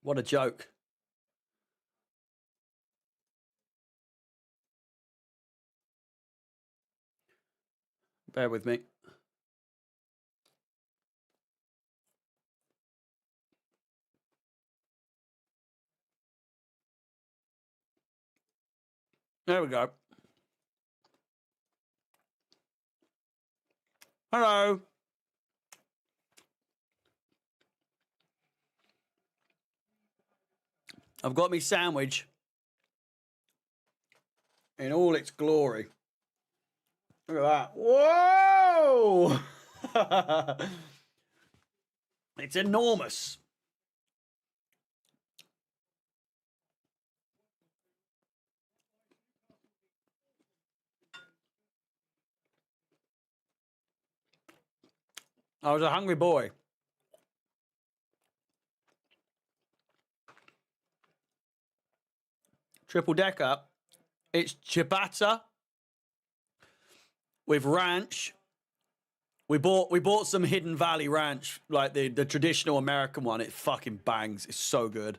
What a joke. Bear with me. There we go. Hello. I've got me sandwich in all its glory. Look at that. Whoa! It's enormous. I was a hungry boy. Triple decker. It's ciabatta with ranch. We bought some Hidden Valley ranch, like the traditional American one. It fucking bangs. It's so good.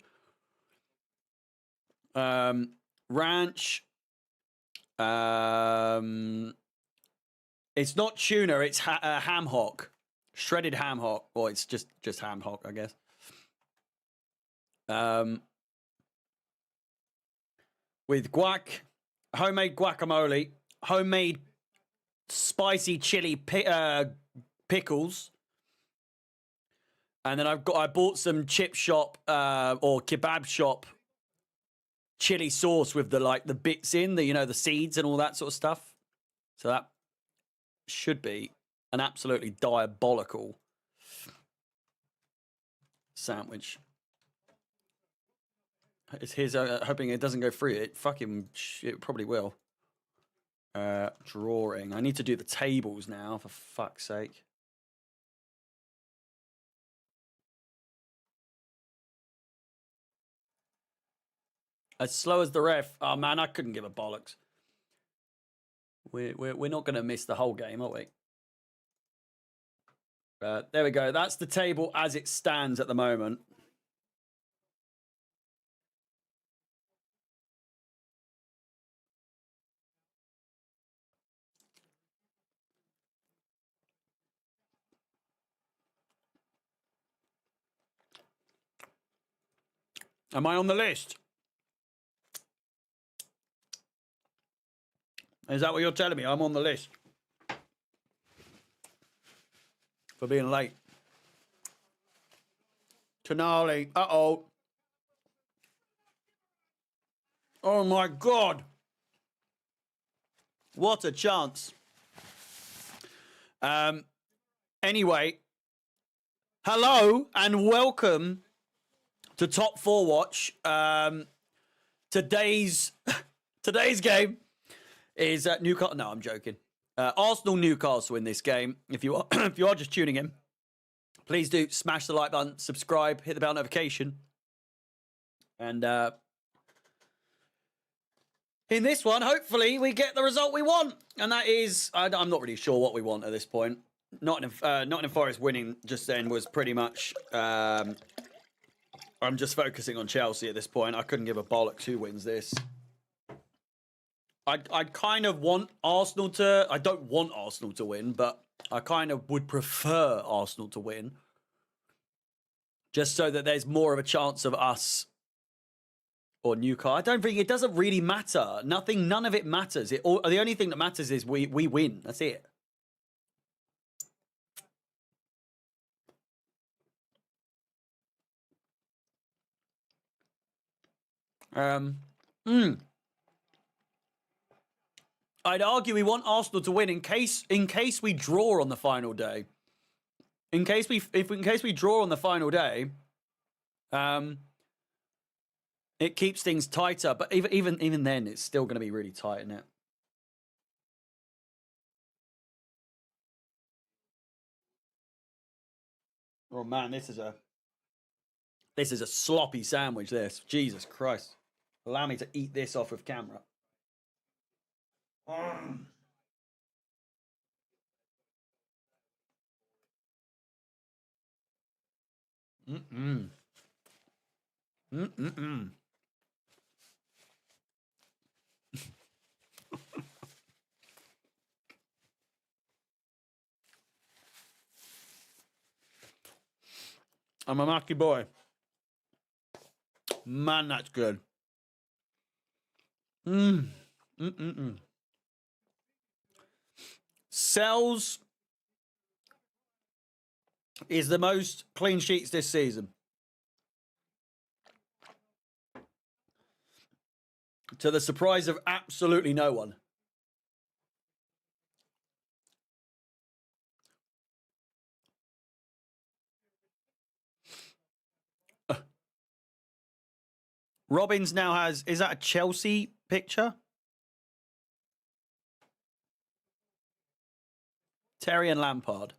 Ranch. It's not tuna. It's ham hock, shredded ham hock. Well, it's just ham hock, I guess. With guac, homemade guacamole, homemade spicy chili pickles, and then I bought some chip shop or kebab shop chili sauce with the bits in the seeds and all that sort of stuff. So that should be an absolutely diabolical sandwich. It's his hoping it doesn't go through. It probably will. Drawing. I need to do the tables now, for fuck's sake. As slow as the ref. Oh man, I couldn't give a bollocks. We're not going to miss the whole game, are we? There we go. That's the table as it stands at the moment. Am I on the list? Is that what you're telling me? I'm on the list for being late. Tonali. Uh-oh. Oh, my God. What a chance. Anyway, hello and welcome to Top 4 Watch. Today's game is Newcastle. No, I'm joking. Arsenal Newcastle in this game. If you are if you are just tuning in, please do smash the like button, subscribe, hit the bell notification, and in this one, hopefully, we get the result we want, and that is I'm not really sure what we want at this point. Nottingham Forest winning just then was pretty much. I'm just focusing on Chelsea at this point. I couldn't give a bollocks who wins this. I kind of want Arsenal to... I don't want Arsenal to win, but I kind of would prefer Arsenal to win. Just so that there's more of a chance of us or Newcastle. I don't think... It doesn't really matter. None of it matters. The only thing that matters is we win. That's it. I'd argue we want Arsenal to win in case we draw on the final day. In case we draw on the final day, it keeps things tighter. But even then, it's still going to be really tight, isn't it? Oh man, this is a sloppy sandwich. This, Jesus Christ! Allow me to eat this off of camera. Mm-mm-mm. I'm a lucky boy. Man, that's good. Mm-mm-mm. Sells is the most clean sheets this season. To the surprise of absolutely no one. Robbins now has, is that a Chelsea picture? Terry and Lampard.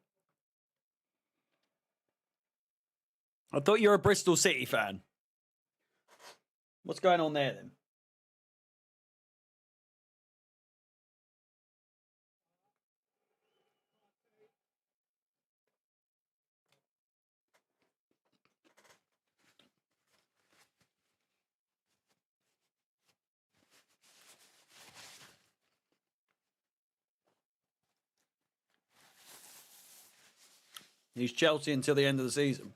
I thought you were a Bristol City fan. What's going on there then? He's Chelsea until the end of the season.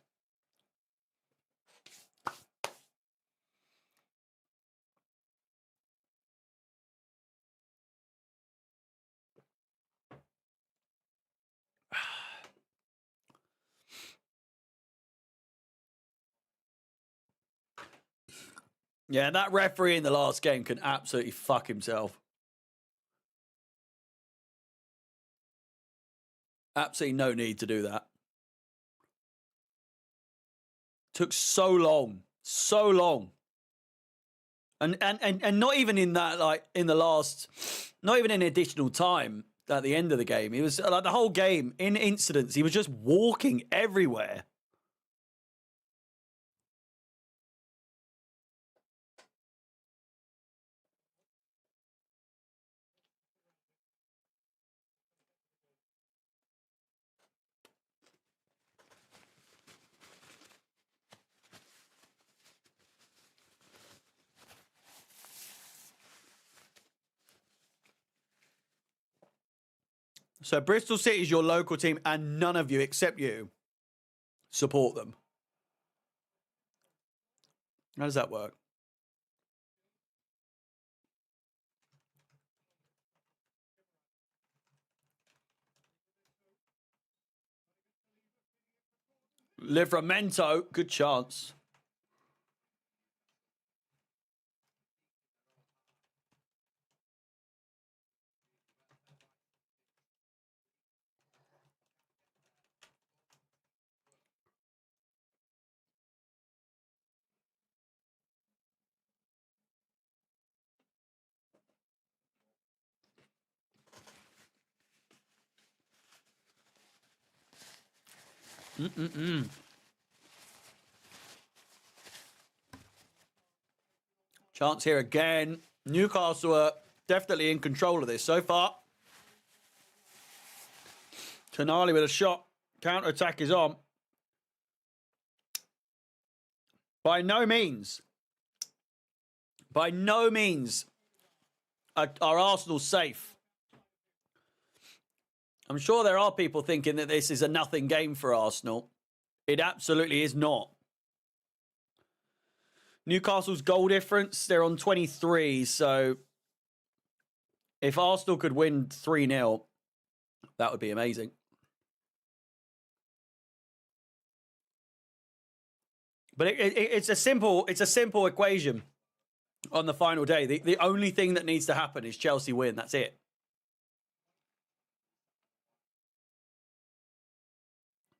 Yeah, that referee in the last game can absolutely fuck himself. Absolutely no need to do that. Took so long. So long. And not even in that, like, in the last, not even in additional time at the end of the game. He was, like, the whole game, in incidents, he was just walking everywhere. So Bristol City is your local team, and none of you, except you, support them. How does that work? Livramento, good chance. Mm-mm-mm. Chance here again. Newcastle are definitely in control of this so far. Tonali with a shot. Counter-attack is on. By no means are Arsenal safe. I'm sure there are people thinking that this is a nothing game for Arsenal. It absolutely is not. Newcastle's goal difference, they're on 23, so if Arsenal could win 3-0, that would be amazing. But it's a simple equation on the final day. The only thing that needs to happen is Chelsea win. That's it.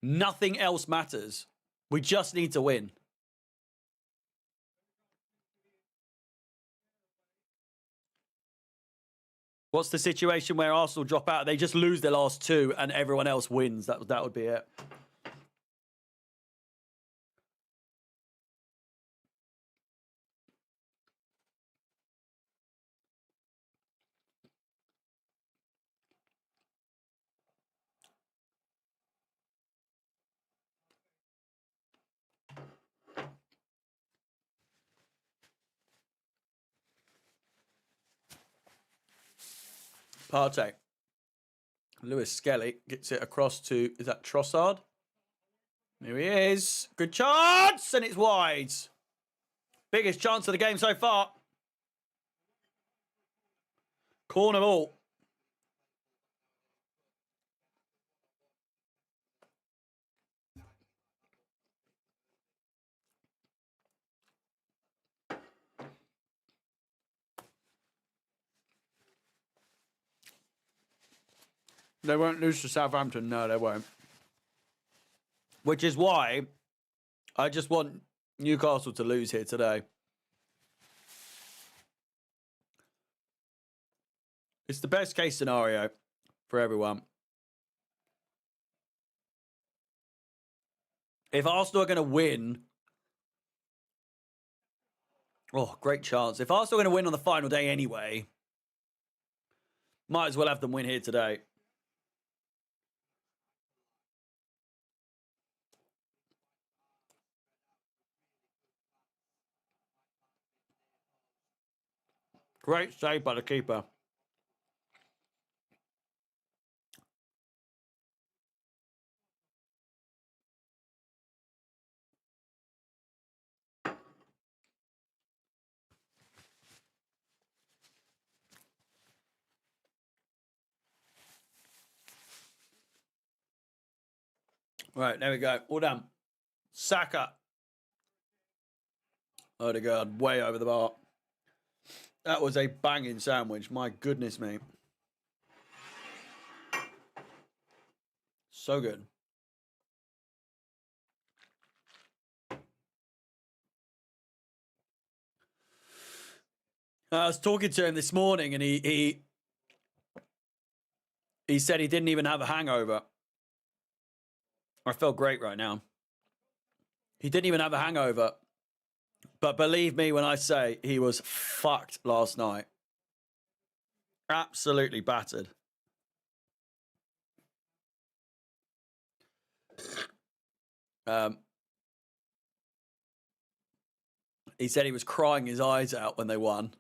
Nothing else matters. We just need to win. What's the situation where Arsenal drop out? They just lose their last two and everyone else wins. That would be it. Partey. Lewis Skelly gets it across to, is that Trossard? There he is. Good chance, and it's wide. Biggest chance of the game so far. Corner ball. They won't lose to Southampton. No, they won't. Which is why I just want Newcastle to lose here today. It's the best case scenario for everyone. If Arsenal are going to win... Oh, great chance. If Arsenal are going to win on the final day anyway, might as well have them win here today. Great save by the keeper. Right, there we go. All done. Saka. Odegaard, way over the bar. That was a banging sandwich. My goodness me. So good. I was talking to him this morning, and he said he didn't even have a hangover. I feel great right now. He didn't even have a hangover. But believe me when I say he was fucked last night. Absolutely battered. He said he was crying his eyes out when they won.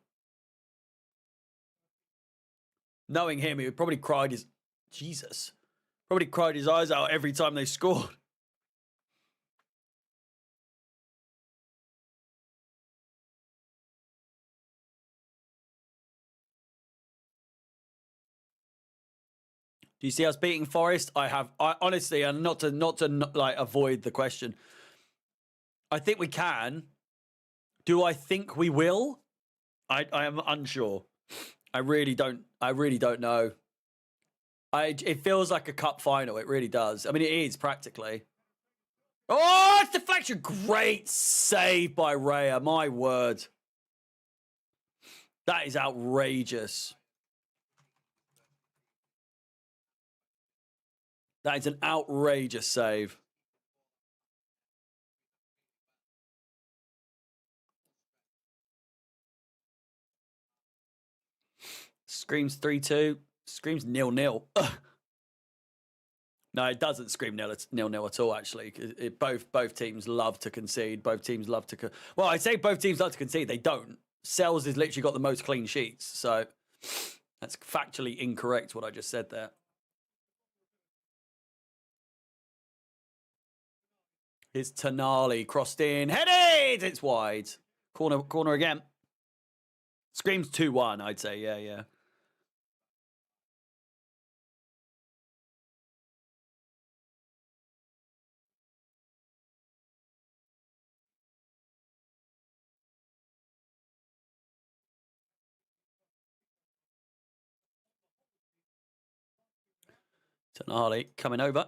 Knowing him, he would probably cried his... Jesus. Probably cried his eyes out every time they scored. Do you see us beating Forest? I honestly, and not to like avoid the question. I think we can. Do I think we will? I am unsure. I really don't know. It feels like a cup final. It really does. I mean, it is practically. Oh, it's deflection. Great save by Raya. My word. That is outrageous. That is an outrageous save. Screams 3-2. Screams 0-0. No, it doesn't scream 0-0 at all, actually. Both teams love to concede. Both teams love to... Well, I say both teams love to concede. They don't. Sells has literally got the most clean sheets. So that's factually incorrect, what I just said there. Here's Tonali crossed in. Headed! It's wide. Corner again. Screams 2-1, I'd say. Yeah. Tonali coming over.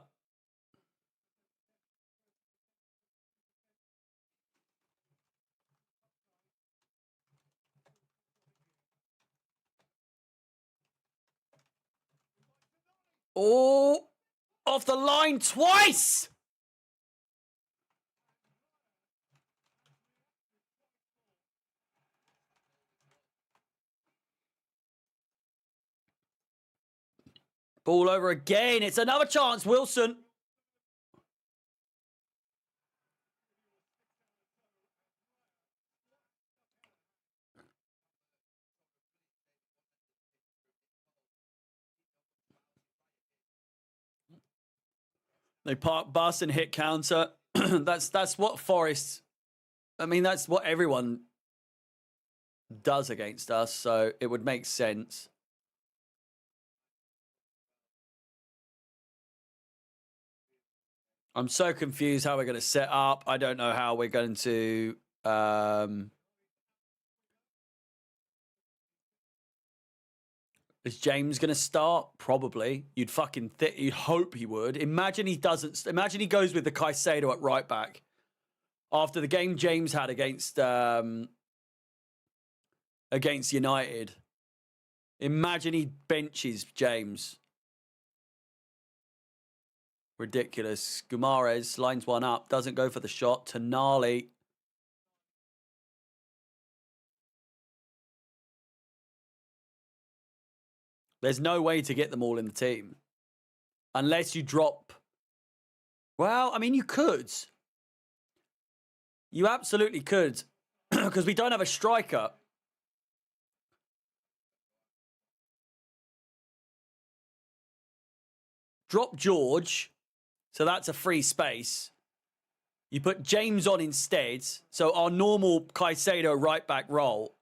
Oh, off the line twice. Ball over again. It's another chance, Wilson. They park bus and hit counter. That's what Forest. I mean, that's what everyone does against us. So it would make sense. I'm so confused how we're going to set up. I don't know how we're going to. Is James going to start? Probably. You'd you'd hope he would. Imagine he doesn't. Imagine he goes with the Caicedo at right back after the game James had against United. Imagine he benches James. Ridiculous. Gumares lines one up, doesn't go for the shot. Tonali. There's no way to get them all in the team. Unless you drop. Well, I mean, you could. You absolutely could. Because we don't have a striker. Drop George. So that's a free space. You put James on instead. So our normal Caicedo right back role.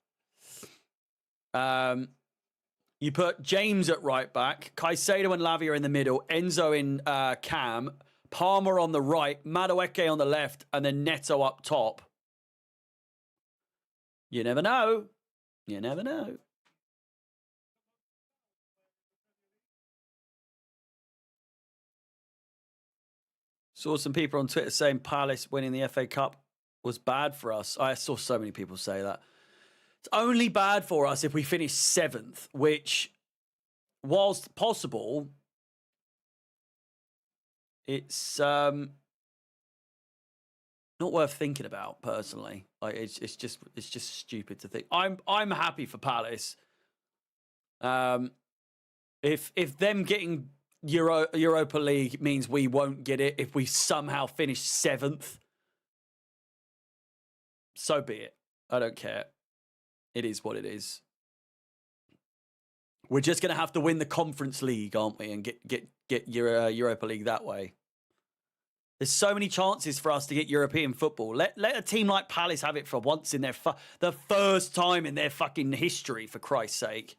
You put James at right back, Caicedo and Lavia in the middle, Enzo in cam, Palmer on the right, Madueke on the left, and then Neto up top. You never know. You never know. Saw some people on Twitter saying Palace winning the FA Cup was bad for us. I saw so many people say that. It's only bad for us if we finish 7th, which, whilst possible, it's not worth thinking about personally. Like it's just stupid to think. I'm happy for Palace. If them getting Europa League means we won't get it, if we somehow finish 7th, so be it. I don't care. It is what it is. We're just going to have to win the Conference League, aren't we? And get Europa League that way. There's so many chances for us to get European football. Let a team like Palace have it for once in their the first time in their fucking history, for Christ's sake.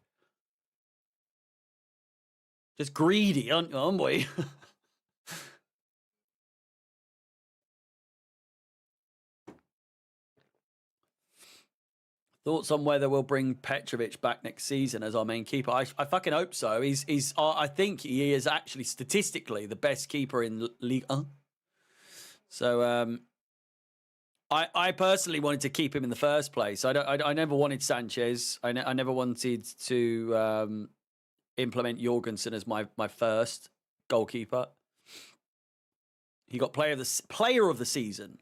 Just greedy, aren't we? Thoughts on whether we'll bring Petrovic back next season as our main keeper? I fucking hope so. I think he is actually statistically the best keeper in Ligue 1. So I personally wanted to keep him in the first place. I never wanted Sanchez. I never wanted to implement Jorgensen as my first goalkeeper. He got player of the season.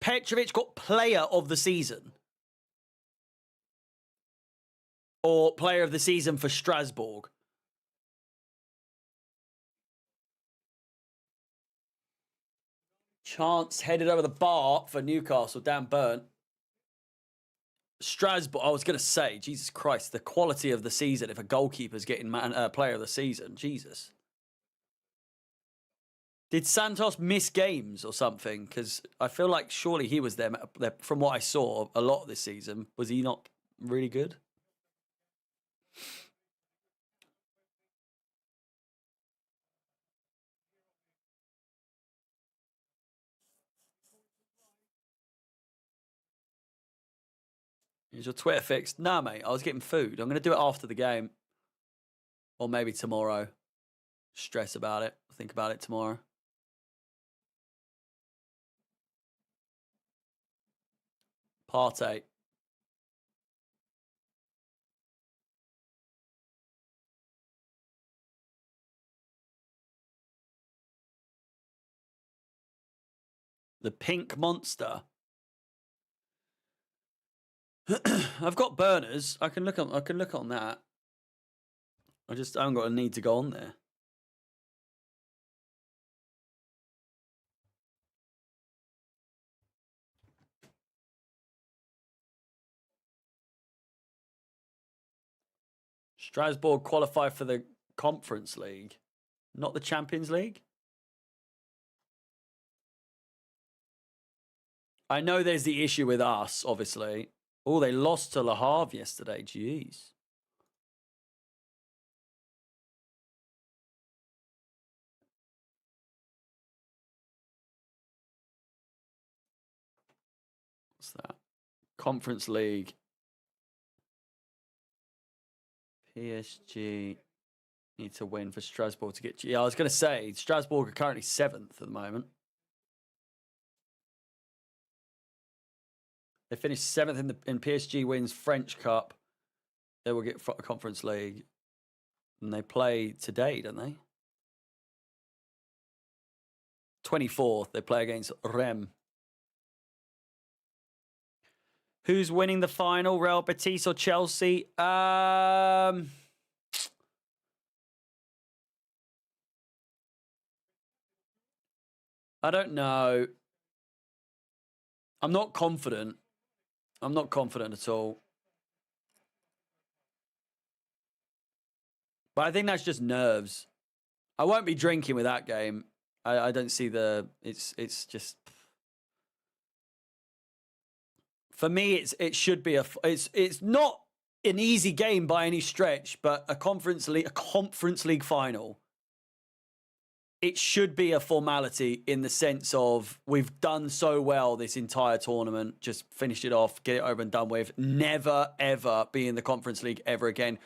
Petrovic got player of the season. Or player of the season for Strasbourg. Chance headed over the bar for Newcastle. Damn burnt. Strasbourg, I was going to say, Jesus Christ, the quality of the season if a goalkeeper's getting player of the season. Jesus. Did Santos miss games or something? Because I feel like surely he was there, from what I saw a lot this season. Was he not really good? Is your Twitter fixed? Nah, mate. I was getting food. I'm going to do it after the game. Or maybe tomorrow. Stress about it. Think about it tomorrow. Partey. The pink monster. I've got burners. I can look on that. I haven't got a need to go on there. Strasbourg qualified for the Conference League, not the Champions League. I know there's the issue with us, obviously. Oh, they lost to Le Havre yesterday. Jeez. What's that? Conference League. PSG need to win for Strasbourg to get... Yeah, I was going to say, Strasbourg are currently 7th at the moment. They finished 7th in PSG wins French Cup. They will get Conference League. And they play today, don't they? 24th, they play against Rennes. Who's winning the final, Real Betis or Chelsea? I don't know. I'm not confident. I'm not confident at all. But I think that's just nerves. I won't be drinking with that game. I don't see the... It's just... For me, it should be it's not an easy game by any stretch, but a conference league final. It should be a formality in the sense of we've done so well this entire tournament, just finish it off, get it over and done with. Never ever be in the Conference League ever again.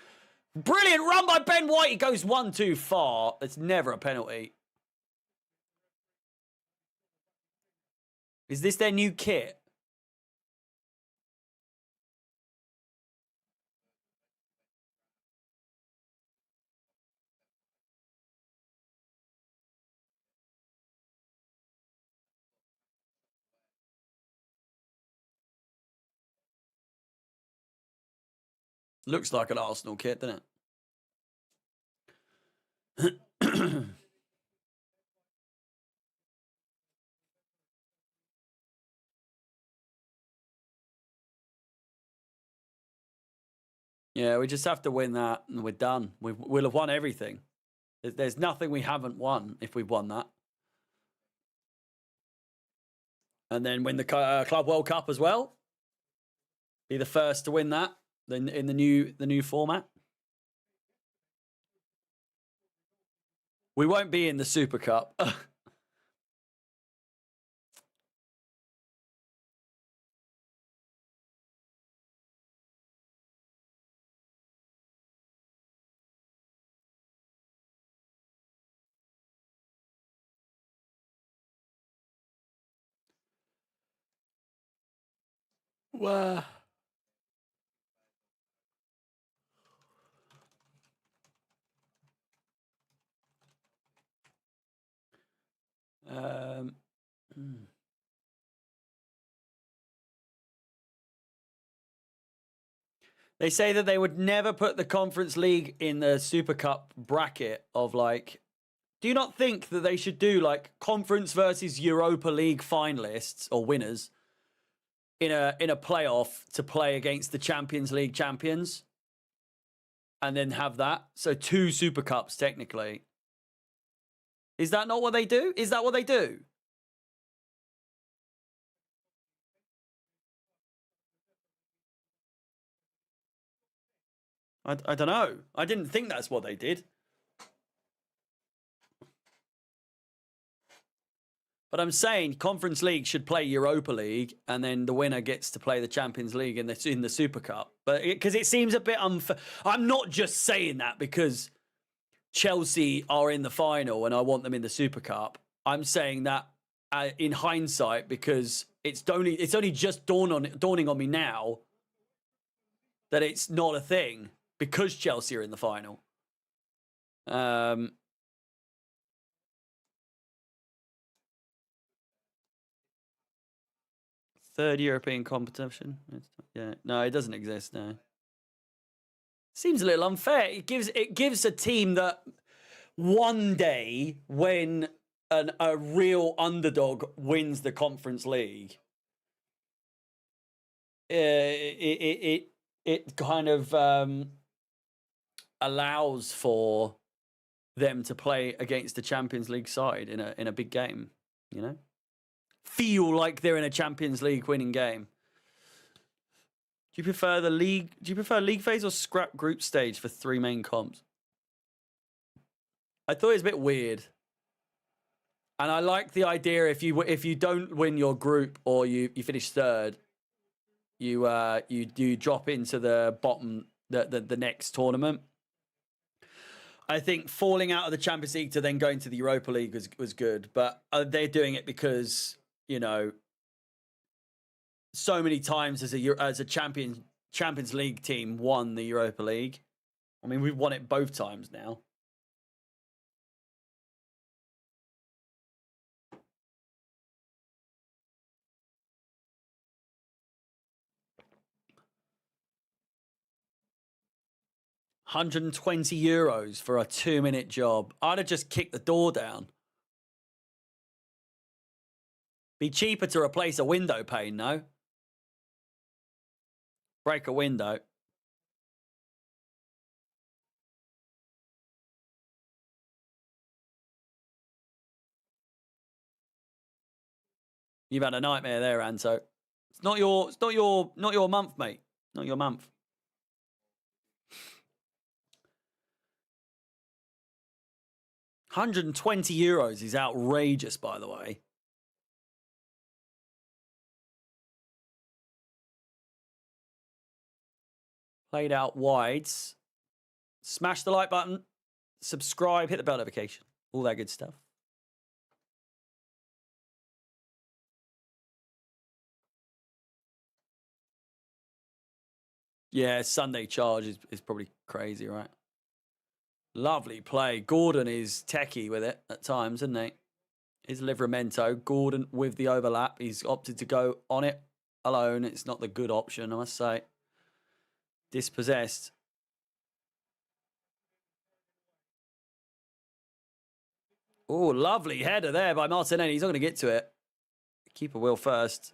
Brilliant run by Ben White. He goes one too far. It's never a penalty. Is this their new kit? Looks like an Arsenal kit, doesn't it? Yeah, we just have to win that and we're done. We'll have won everything. There's nothing we haven't won if we've won that. And then win the Club World Cup as well. Be the first to win that in the new format. We won't be in the Super Cup. Wow. They say that they would never put the Conference League in the Super Cup bracket of like... Do you not think that they should do like Conference versus Europa League finalists or winners in a playoff to play against the Champions League champions? And then have that? So 2 Super Cups, technically. Is that not what they do? Is that what they do? I don't know. I didn't think that's what they did. But I'm saying Conference League should play Europa League, and then the winner gets to play the Champions League in the Super Cup. But because it seems a bit unfair. I'm not just saying that because Chelsea are in the final and I want them in the Super Cup. I'm saying that in hindsight because it's only just dawning on me now that it's not a thing because Chelsea are in the final. Third European competition. Yeah, no, it doesn't exist. No, seems a little unfair. It gives a team that one day when a real underdog wins the Conference League, it kind of allows for them to play against the Champions League side in a big game, you know? Feel like they're in a Champions League winning game. Do you prefer the league? Do you prefer league phase or scrap group stage for 3 main comps? I thought it was a bit weird. And I like the idea if you don't win your group or you finish third, you drop into the bottom the next tournament. I think falling out of the Champions League to then going to the Europa League was good, but they're doing it because, you know, so many times as a Champions League team won the Europa League. I mean, we've won it both times now. €120 for a 2-minute job. I'd have just kicked the door down. Be cheaper to replace a window pane, no? Break a window. You've had a nightmare there, Anto. It's not your month, mate. Not your month. €120 is outrageous, by the way. Played out wides. Smash the like button. Subscribe. Hit the bell notification. All that good stuff. Yeah, Sunday charge is probably crazy, right? Lovely play. Gordon is techie with it at times, isn't he? Is Livramento. Gordon with the overlap. He's opted to go on it alone. It's not the good option, I must say. Dispossessed. Oh, lovely header there by Martinelli. He's not going to get to it. Keeper will first.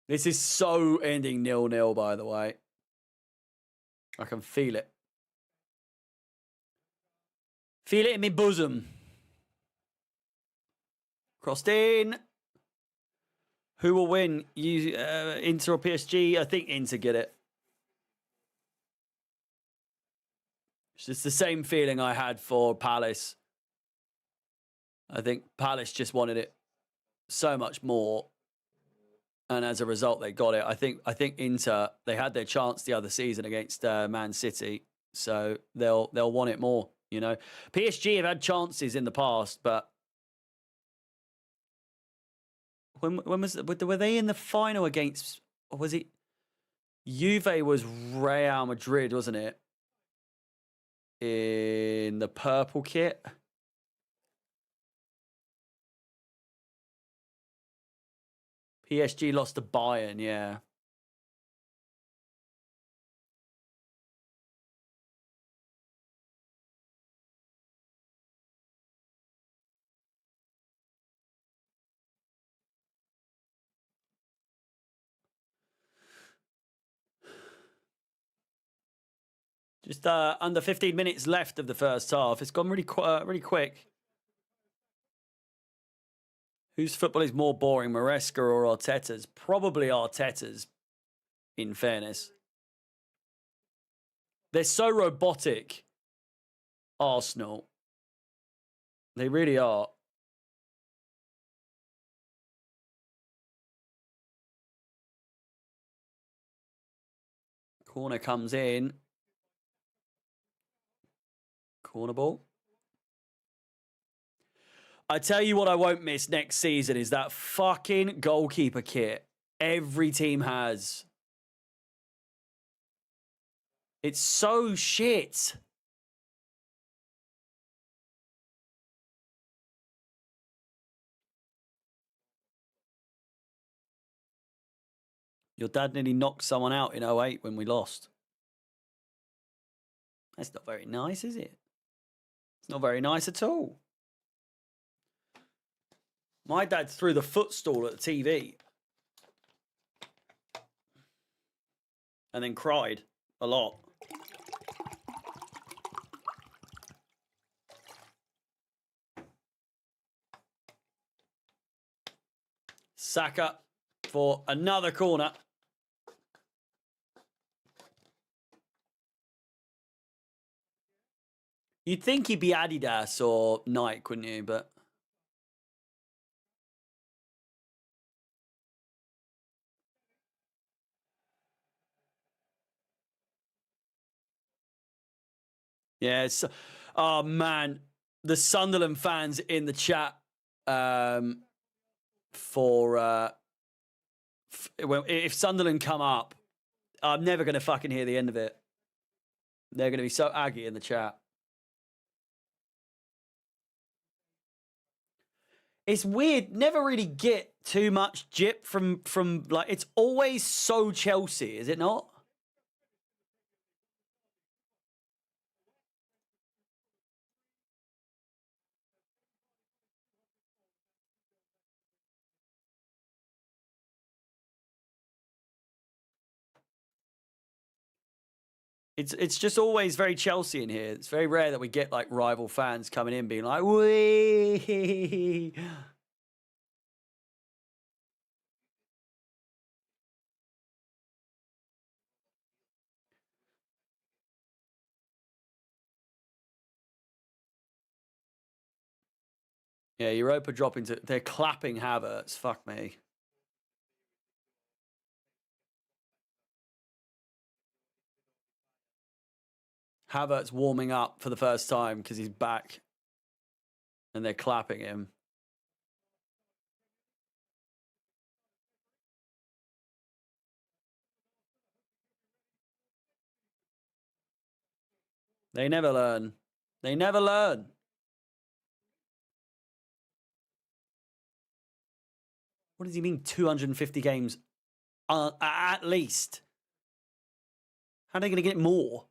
This is so ending 0-0, by the way. I can feel it. Feel it in my bosom. Crossed in. Who will win? Inter or PSG? I think Inter get it. It's just the same feeling I had for Palace. I think Palace just wanted it so much more. And as a result, they got it. I think Inter, they had their chance the other season against Man City. So they'll want it more, you know. PSG have had chances in the past, but when were they in the final against, or was it Juve was Real Madrid, wasn't it? In the purple kit. PSG lost to Bayern, yeah. Just under 15 minutes left of the first half. It's gone really quick. Whose football is more boring, Maresca or Arteta's? Probably Arteta's, in fairness. They're so robotic, Arsenal. They really are. Corner comes in. Corner ball. I tell you what I won't miss next season is that fucking goalkeeper kit every team has. It's so shit. Your dad nearly knocked someone out in 08 when we lost. That's not very nice, is it? It's not very nice at all. My dad threw the footstool at the TV. and then cried a lot. Saka for another corner. You'd think he'd be Adidas or Nike, wouldn't you? But yeah, it's, oh man, the Sunderland fans in the chat if Sunderland come up, I'm never going to fucking hear the end of it. They're going to be so aggy in the chat. It's weird. Never really get too much jip from like, it's always so Chelsea, is it not? It's just always very Chelsea in here. It's very rare that we get like rival fans coming in being like, wee. Yeah, Europa dropping to, they're clapping Havertz. Fuck me. Havertz warming up for the first time because he's back and they're clapping him. They never learn. They never learn. What does he mean 250 games at least? How are they going to get more?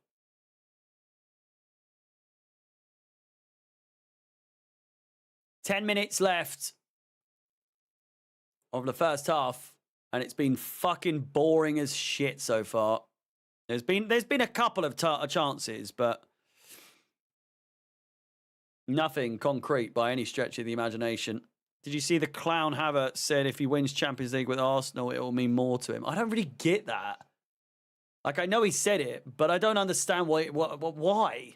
Ten minutes left of the first half, and it's been fucking boring as shit so far. There's been a couple of chances, but nothing concrete by any stretch of the imagination. Did you see the clown Havertz said if he wins Champions League with Arsenal, it will mean more to him? I don't really get that. Like, I know he said it, but I don't understand why.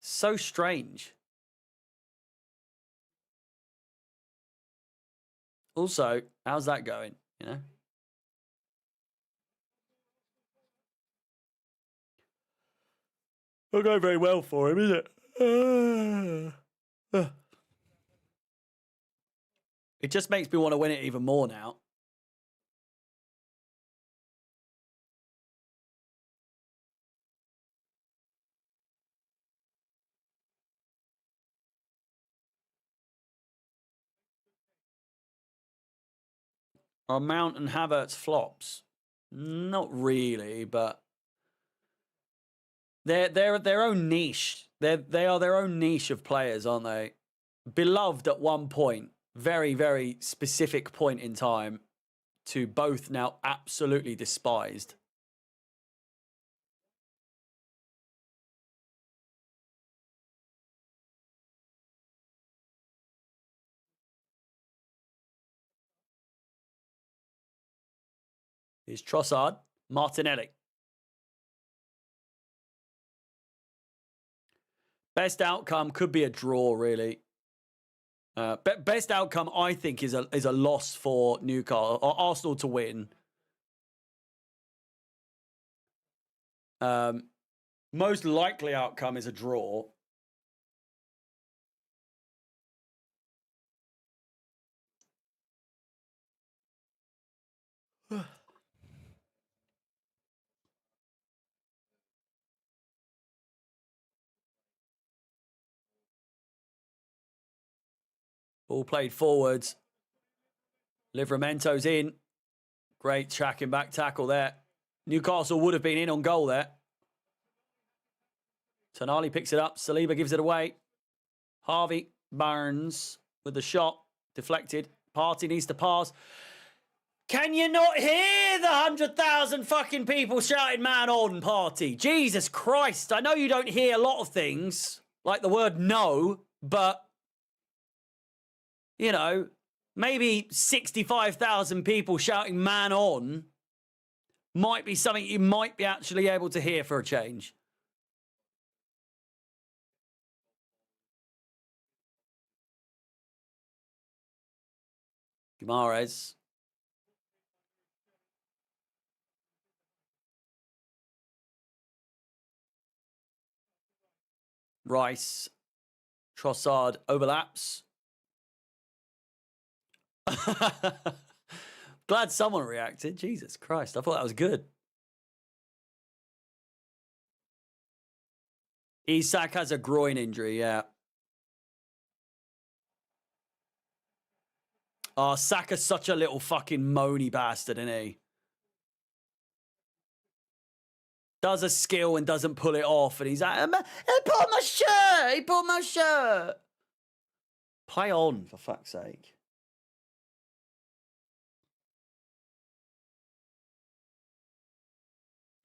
So strange. Also, how's that going? You know? Not going very well for him, is it? It just makes me want to win it even more now. Are Mount and Havertz flops? Not really, but they're their own niche. They are their own niche of players, aren't they? Beloved at one point, very, very specific point in time, to both now absolutely despised. Is Trossard, Martinelli. Best outcome could be a draw, really. Best outcome, I think, is a loss for Newcastle or Arsenal to win. Most likely outcome is a draw. Ball played forwards. Livramento's in. Great tracking back tackle there. Newcastle would have been in on goal there. Tonali picks it up. Saliba gives it away. Harvey Barnes with the shot. Deflected. Partey needs to pass. Can you not hear the 100,000 fucking people shouting man on party? Jesus Christ. I know you don't hear a lot of things, like the word no, but, you know, maybe 65,000 people shouting man on might be something you might be actually able to hear for a change. Guimaraes. Rice. Trossard overlaps. Glad someone reacted. Jesus Christ. I thought that was good. Isak has a groin injury, yeah. Oh, Saka's such a little fucking moany bastard, isn't he? Does a skill and doesn't pull it off, and he's like, he pulled my shirt! He pulled my shirt! Play on, for fuck's sake.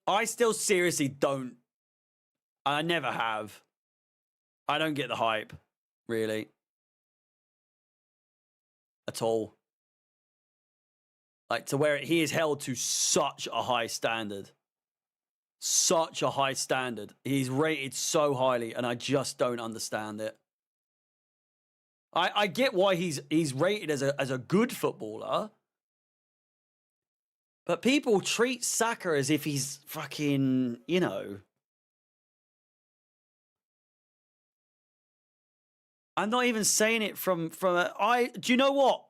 I still seriously don't. I never have. I don't get the hype, really. At all. Like, to where he is held to such a high standard. Such a high standard. He's rated so highly, and I just don't understand it. I get why he's rated as a good footballer. But people treat Saka as if he's fucking, you know. I'm not even saying it from do you know what?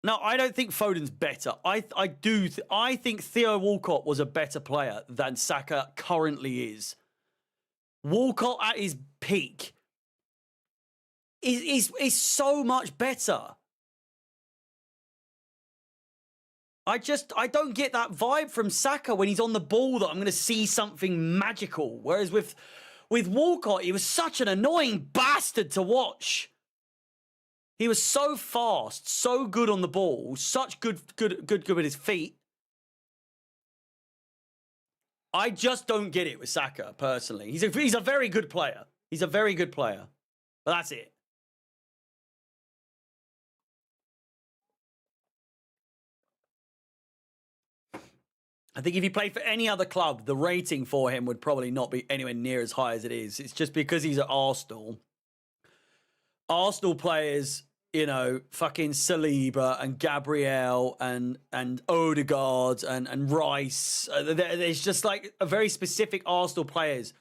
No, I don't think Foden's better. I think Theo Walcott was a better player than Saka currently is. Walcott at his peak is so much better. I don't get that vibe from Saka when he's on the ball that I'm going to see something magical. Whereas with Walcott, he was such an annoying bastard to watch. He was so fast, so good on the ball, such good with his feet. I just don't get it with Saka, personally. He's a very good player. He's a very good player. But that's it. I think if he played for any other club, the rating for him would probably not be anywhere near as high as it is. It's just because he's at Arsenal. Arsenal players, you know, fucking Saliba and Gabriel and Odegaard and Rice. There's just like a very specific Arsenal players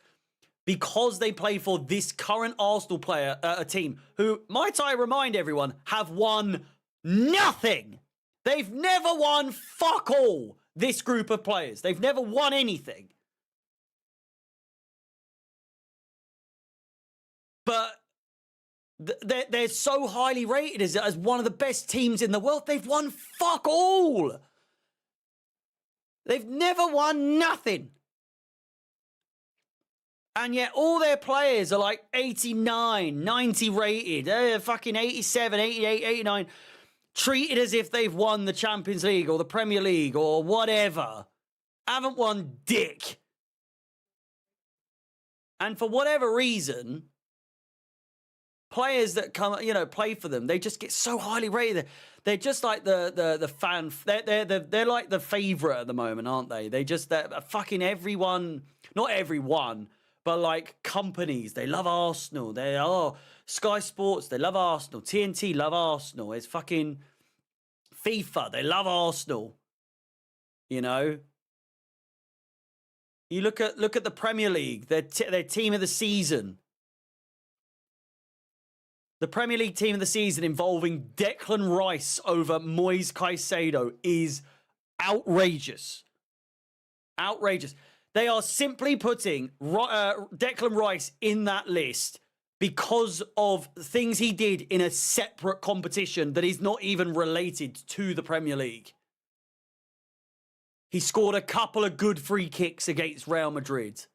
because they play for this current Arsenal player, a team who, might I remind everyone, have won nothing. They've never won fuck all, this group of players. They've never won anything. But they're so highly rated as one of the best teams in the world. They've won fuck all. They've never won nothing. And yet all their players are like 89, 90 rated. They're fucking 87, 88, 89. Treated as if they've won the Champions League or the Premier League or whatever. Haven't won dick. And for whatever reason, players that come, you know, play for them, they just get so highly rated. They're just like the fan. They're like the favorite at the moment, aren't they? They're fucking everyone, not everyone, but like companies. They love Arsenal. They are Sky Sports. They love Arsenal. TNT love Arsenal. It's fucking FIFA. They love Arsenal. You know. You look at the Premier League. Their team of the season. The Premier League team of the season involving Declan Rice over Moise Caicedo is outrageous. Outrageous. They are simply putting Declan Rice in that list because of things he did in a separate competition that is not even related to the Premier League. He scored a couple of good free kicks against Real Madrid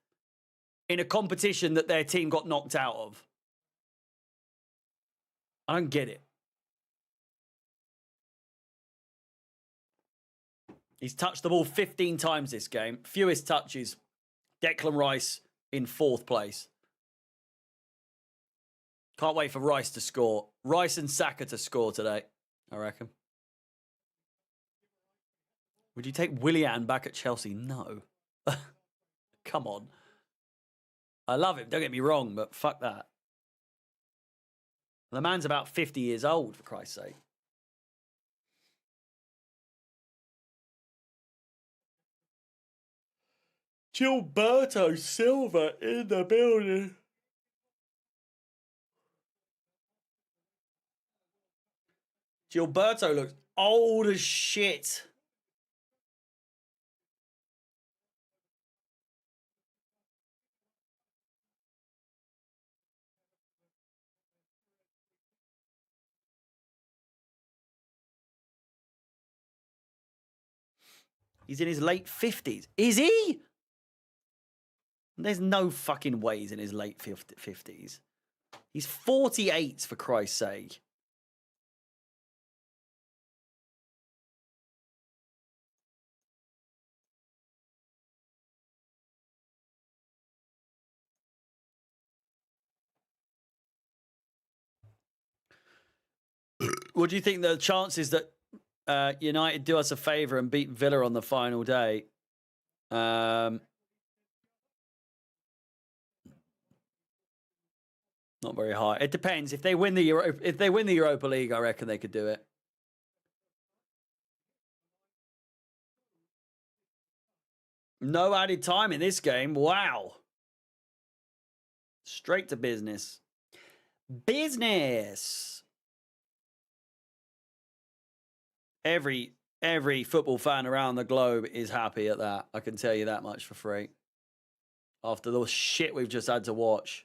in a competition that their team got knocked out of. I don't get it. He's touched the ball 15 times this game. Fewest touches. Declan Rice in 4th place. Can't wait for Rice to score. Rice and Saka to score today, I reckon. Would you take Willian back at Chelsea? No. Come on. I love him, don't get me wrong, but fuck that. The man's about 50 years old, for Christ's sake. Gilberto Silva in the building. Gilberto looks old as shit. He's in his late 50s. Is he? There's no fucking way he's in his late 50s. He's 48, for Christ's sake. What do you think the chances that United do us a favour and beat Villa on the final day? Not very high. It depends. If they win the Europa League, I reckon they could do it. No added time in this game. Wow. Straight to business. Business. Every football fan around the globe is happy at that. I can tell you that much for free. After the shit we've just had to watch.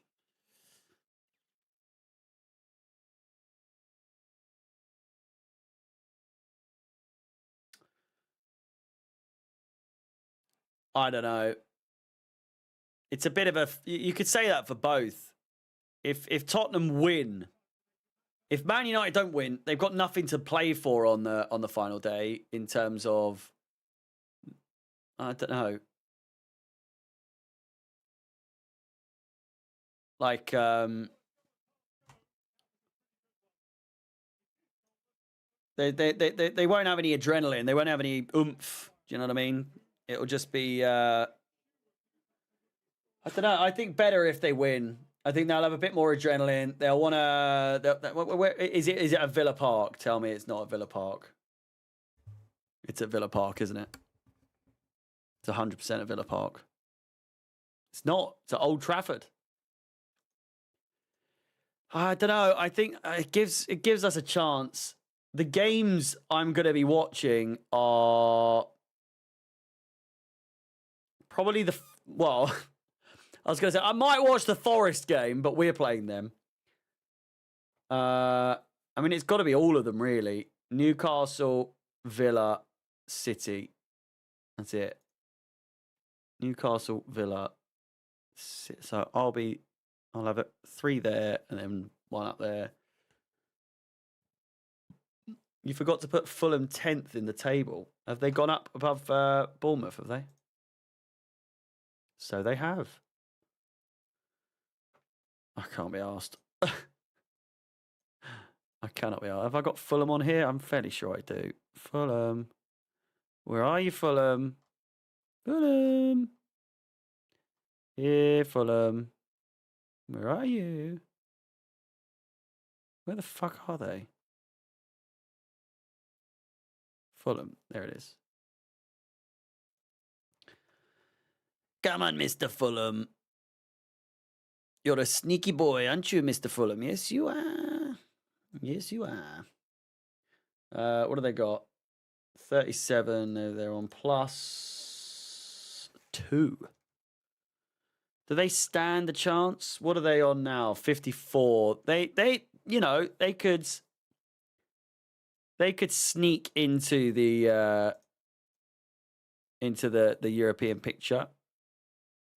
I don't know. It's a bit of a... You could say that for both. If Tottenham win... If Man United don't win, they've got nothing to play for on the final day in terms of... I don't know. Like... They won't have any adrenaline. They won't have any oomph. Do you know what I mean? It'll just be... I don't know. I think better if they win. I think they'll have a bit more adrenaline. They'll want to... Is it a Villa Park? Tell me it's not a Villa Park. It's at Villa Park, isn't it? It's 100% a Villa Park. It's not. It's at Old Trafford. I don't know. I think it gives us a chance. The games I'm going to be watching are probably well, I was going to say, I might watch the Forest game, but we're playing them. I mean, it's got to be all of them, really. Newcastle, Villa, City. That's it. Newcastle, Villa, City. So I'll have 3 there and then 1 up there. You forgot to put Fulham 10th in the table. Have they gone up above Bournemouth, have they? So they have. I can't be asked. I cannot be asked. Have I got Fulham on here? I'm fairly sure I do. Fulham. Where are you, Fulham? Fulham. Here, Fulham. Where are you? Where the fuck are they? Fulham. There it is. Come on, Mr. Fulham. You're a sneaky boy, aren't you, Mr. Fulham? Yes, you are. Yes, you are. What do they got? 37. They're on +2. Do they stand a chance? What are they on now? 54. They you know, they could sneak into the European picture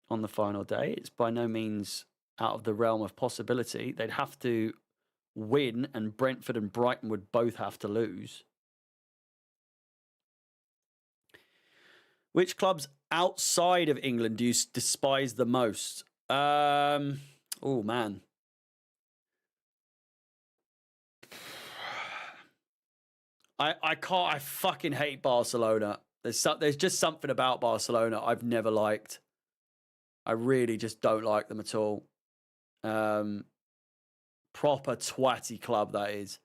on the final day. It's by no means out of the realm of possibility. They'd have to win, and Brentford and Brighton would both have to lose. Which clubs outside of England do you despise the most? Oh, man. I can't. I fucking hate Barcelona. There's just something about Barcelona I've never liked. I really just don't like them at all. Proper twatty club, that is.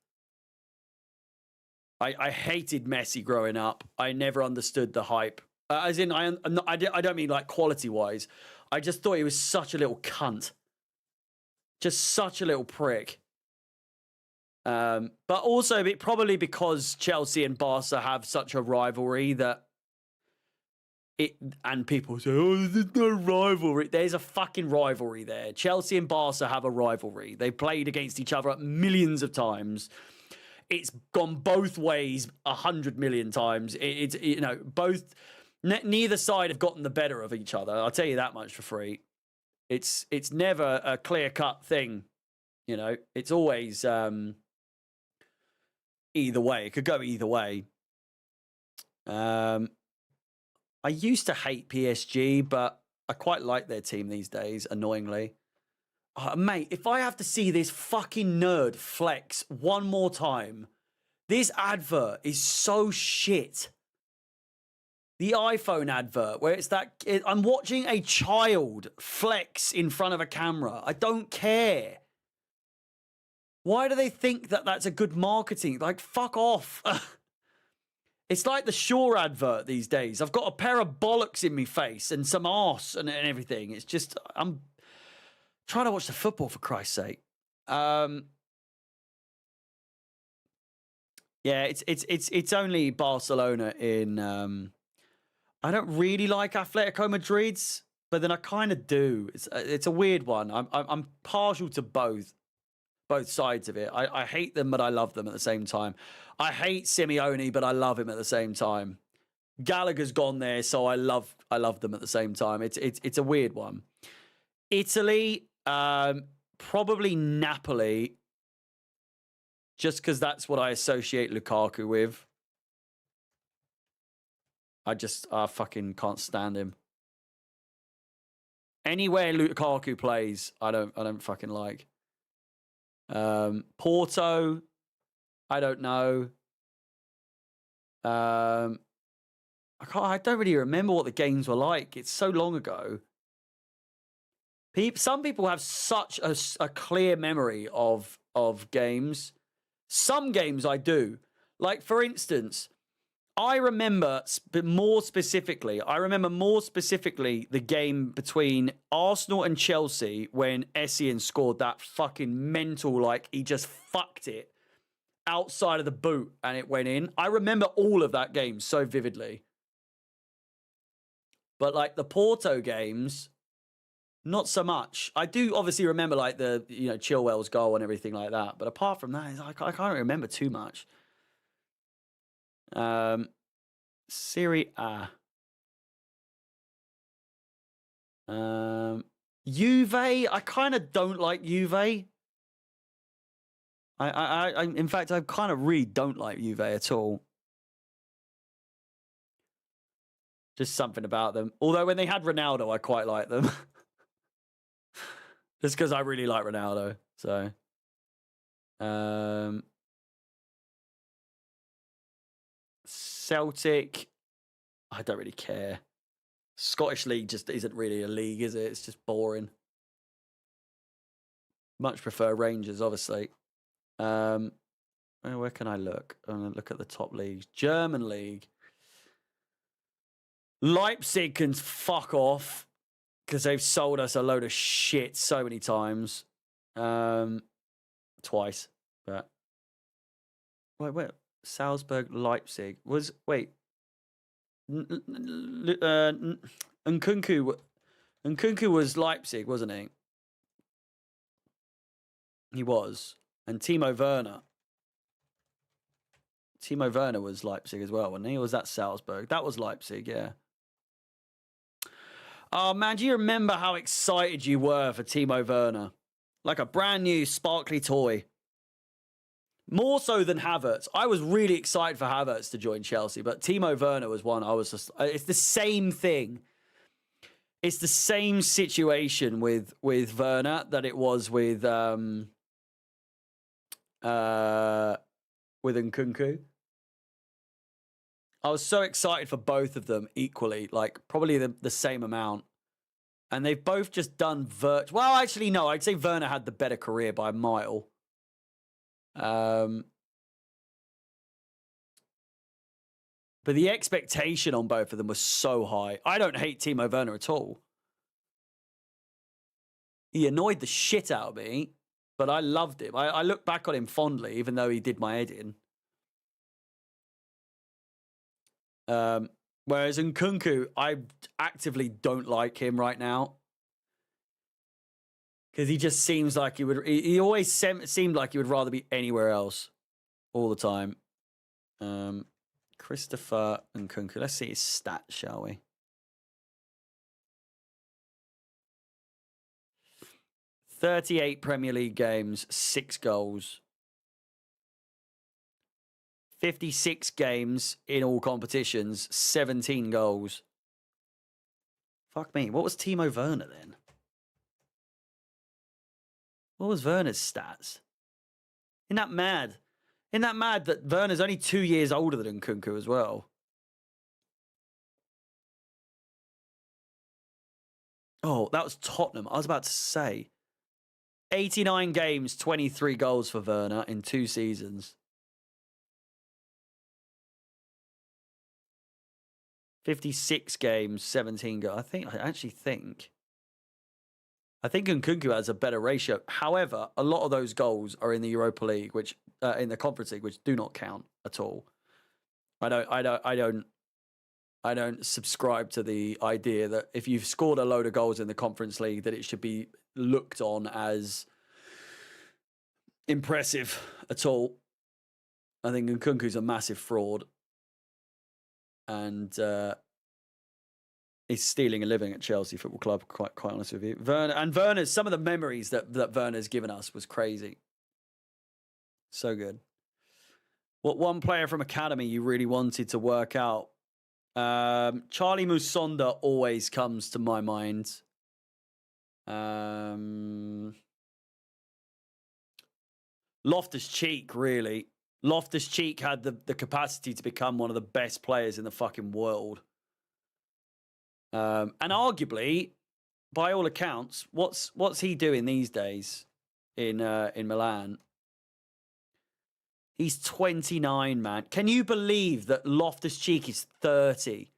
I hated Messi growing up. I never understood the hype. As in, I don't mean like quality-wise. I just thought he was such a little cunt. Just such a little prick. But also probably because Chelsea and Barca have such a rivalry that and people say, oh, there's no rivalry. There's a fucking rivalry there. Chelsea and Barca have a rivalry. They played against each other millions of times. It's gone both ways 100 million times. It's you know, neither side have gotten the better of each other. I'll tell you that much for free. It's never a clear-cut thing. You know, it's always either way. It could go either way. I used to hate PSG, but I quite like their team these days, annoyingly. Mate, if I have to see this fucking nerd flex one more time, this advert is so shit. The iPhone advert, where it's I'm watching a child flex in front of a camera. I don't care. Why do they think that that's a good marketing? Like, fuck off. It's like the Shaw advert these days. I've got a pair of bollocks in my face and some arse and everything. It's just, I'm trying to watch the football, for Christ's sake. Yeah, it's only Barcelona in. I don't really like Atletico Madrid's, but then I kind of do. It's a weird one. I'm partial to both sides of it. I hate them, but I love them at the same time. I hate Simeone, but I love him at the same time. Gallagher's gone there, so I love them at the same time. It's a weird one. Italy, probably Napoli, just because that's what I associate Lukaku with. I fucking can't stand him. Anywhere Lukaku plays, I don't fucking like. Porto, I don't know. I don't really remember what the games were like. It's so long ago. Some people have such a clear memory of games. Some games I do. Like, for instance, I remember more specifically the game between Arsenal and Chelsea when Essien scored that fucking mental, like, he just fucked it outside of the boot and it went in. I remember all of that game so vividly. But, like, the Porto games, not so much. I do obviously remember, like, the, you know, Chilwell's goal and everything like that. But apart from that, I can't remember too much. Serie A. Juve. I kind of don't like Juve. In fact, I kind of really don't like Juve at all. Just something about them. Although when they had Ronaldo, I quite like them. Just because I really like Ronaldo. So, Celtic, I don't really care. Scottish League just isn't really a league, is it? It's just boring. Much prefer Rangers, obviously. Where can I look? I'm going to look at the top leagues. German League. Leipzig can fuck off because they've sold us a load of shit so many times. Twice. But wait. Salzburg, Leipzig Nkunku was Leipzig, wasn't he? He was. And Timo Werner was Leipzig as well, wasn't he? Or was that Salzburg? That was Leipzig, yeah. Oh, man, do you remember how excited you were for Timo Werner? Like a brand new sparkly toy. More so than Havertz. I was really excited for Havertz to join Chelsea, but Timo Werner was one I was just... It's the same thing. It's the same situation with Werner that it was with Nkunku. I was so excited for both of them equally, like probably the same amount. And they've both just done well, actually, no, I'd say Werner had the better career by a mile. But the expectation on both of them was so high. I don't hate Timo Werner at all. He annoyed the shit out of me, but I loved him. I look back on him fondly, even though he did my head in. Whereas Nkunku, I actively don't like him right now. Because he just seems like he would... He always seemed like he would rather be anywhere else all the time. Christopher Nkunku. Let's see his stats, shall we? 38 Premier League games, 6 goals. 56 games in all competitions, 17 goals. Fuck me. What was Timo Werner then? What was Werner's stats? Isn't that mad? Isn't that mad that Werner's only 2 years older than Nkunku as well? Oh, that was Tottenham. I was about to say. 89 games, 23 goals for Werner in 2 seasons. 56 games, 17 goals. I actually think Nkunku has a better ratio. However, a lot of those goals are in the Europa League, which in the Conference League, which do not count at all. I don't subscribe to the idea that if you've scored a load of goals in the Conference League, that it should be looked on as impressive at all. I think Nkunku's a massive fraud. And he's stealing a living at Chelsea Football Club, quite honest with you. Werner's, some of the memories that Werner's given us was crazy. So good. What one player from Academy you really wanted to work out? Charlie Musonda always comes to my mind. Loftus-Cheek, really. Loftus-Cheek had the capacity to become one of the best players in the fucking world. And arguably, by all accounts, what's he doing these days in Milan? He's 29, man. Can you believe that Loftus-Cheek is 30?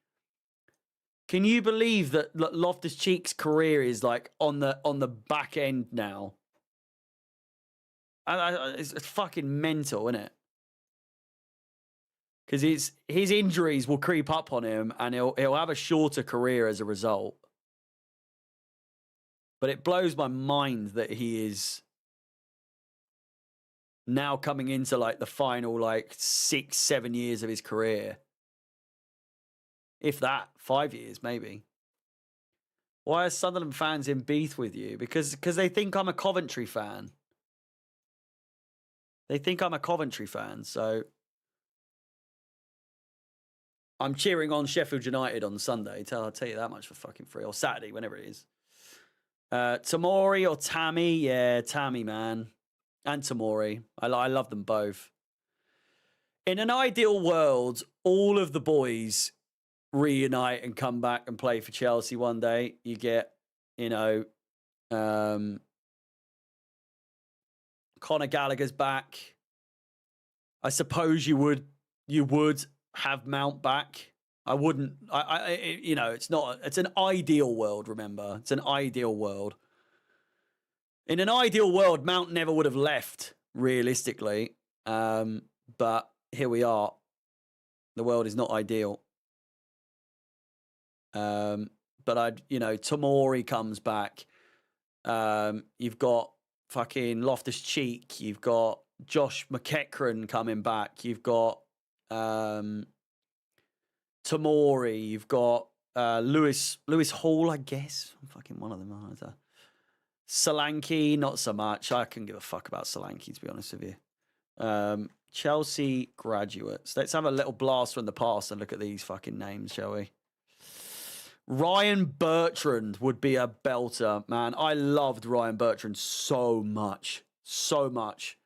Can you believe that Loftus-Cheek's career is like on the back end now? It's fucking mental, isn't it? Because his injuries will creep up on him, and he'll have a shorter career as a result. But it blows my mind that he is now coming into like the final 6-7 years of his career. If that, 5 years maybe. Why are Sunderland fans in beef with you? Because they think I'm a Coventry fan. They think I'm a Coventry fan, so I'm cheering on Sheffield United on Sunday. I'll tell you that much for fucking free. Or Saturday, whenever it is. Tamori or Tammy? Yeah, Tammy, man. And Tamori. I love them both. In an ideal world, all of the boys reunite and come back and play for Chelsea one day. You get, Conor Gallagher's back. I suppose you would have Mount back. I wouldn't. It's an ideal world. Remember, it's an ideal world. In an ideal world, Mount never would have left, realistically. But here we are. The world is not ideal. But Tamori comes back. You've got fucking Loftus-Cheek. You've got Josh McEachran coming back. You've got Tamori. You've got Lewis Hall, I guess. Fucking one of them. Solanke, not so much. I couldn't give a fuck about Solanke, to be honest with you. Chelsea graduates. Let's have a little blast from the past and look at these fucking names, shall we? Ryan Bertrand would be a belter, man. I loved Ryan Bertrand so much. So much.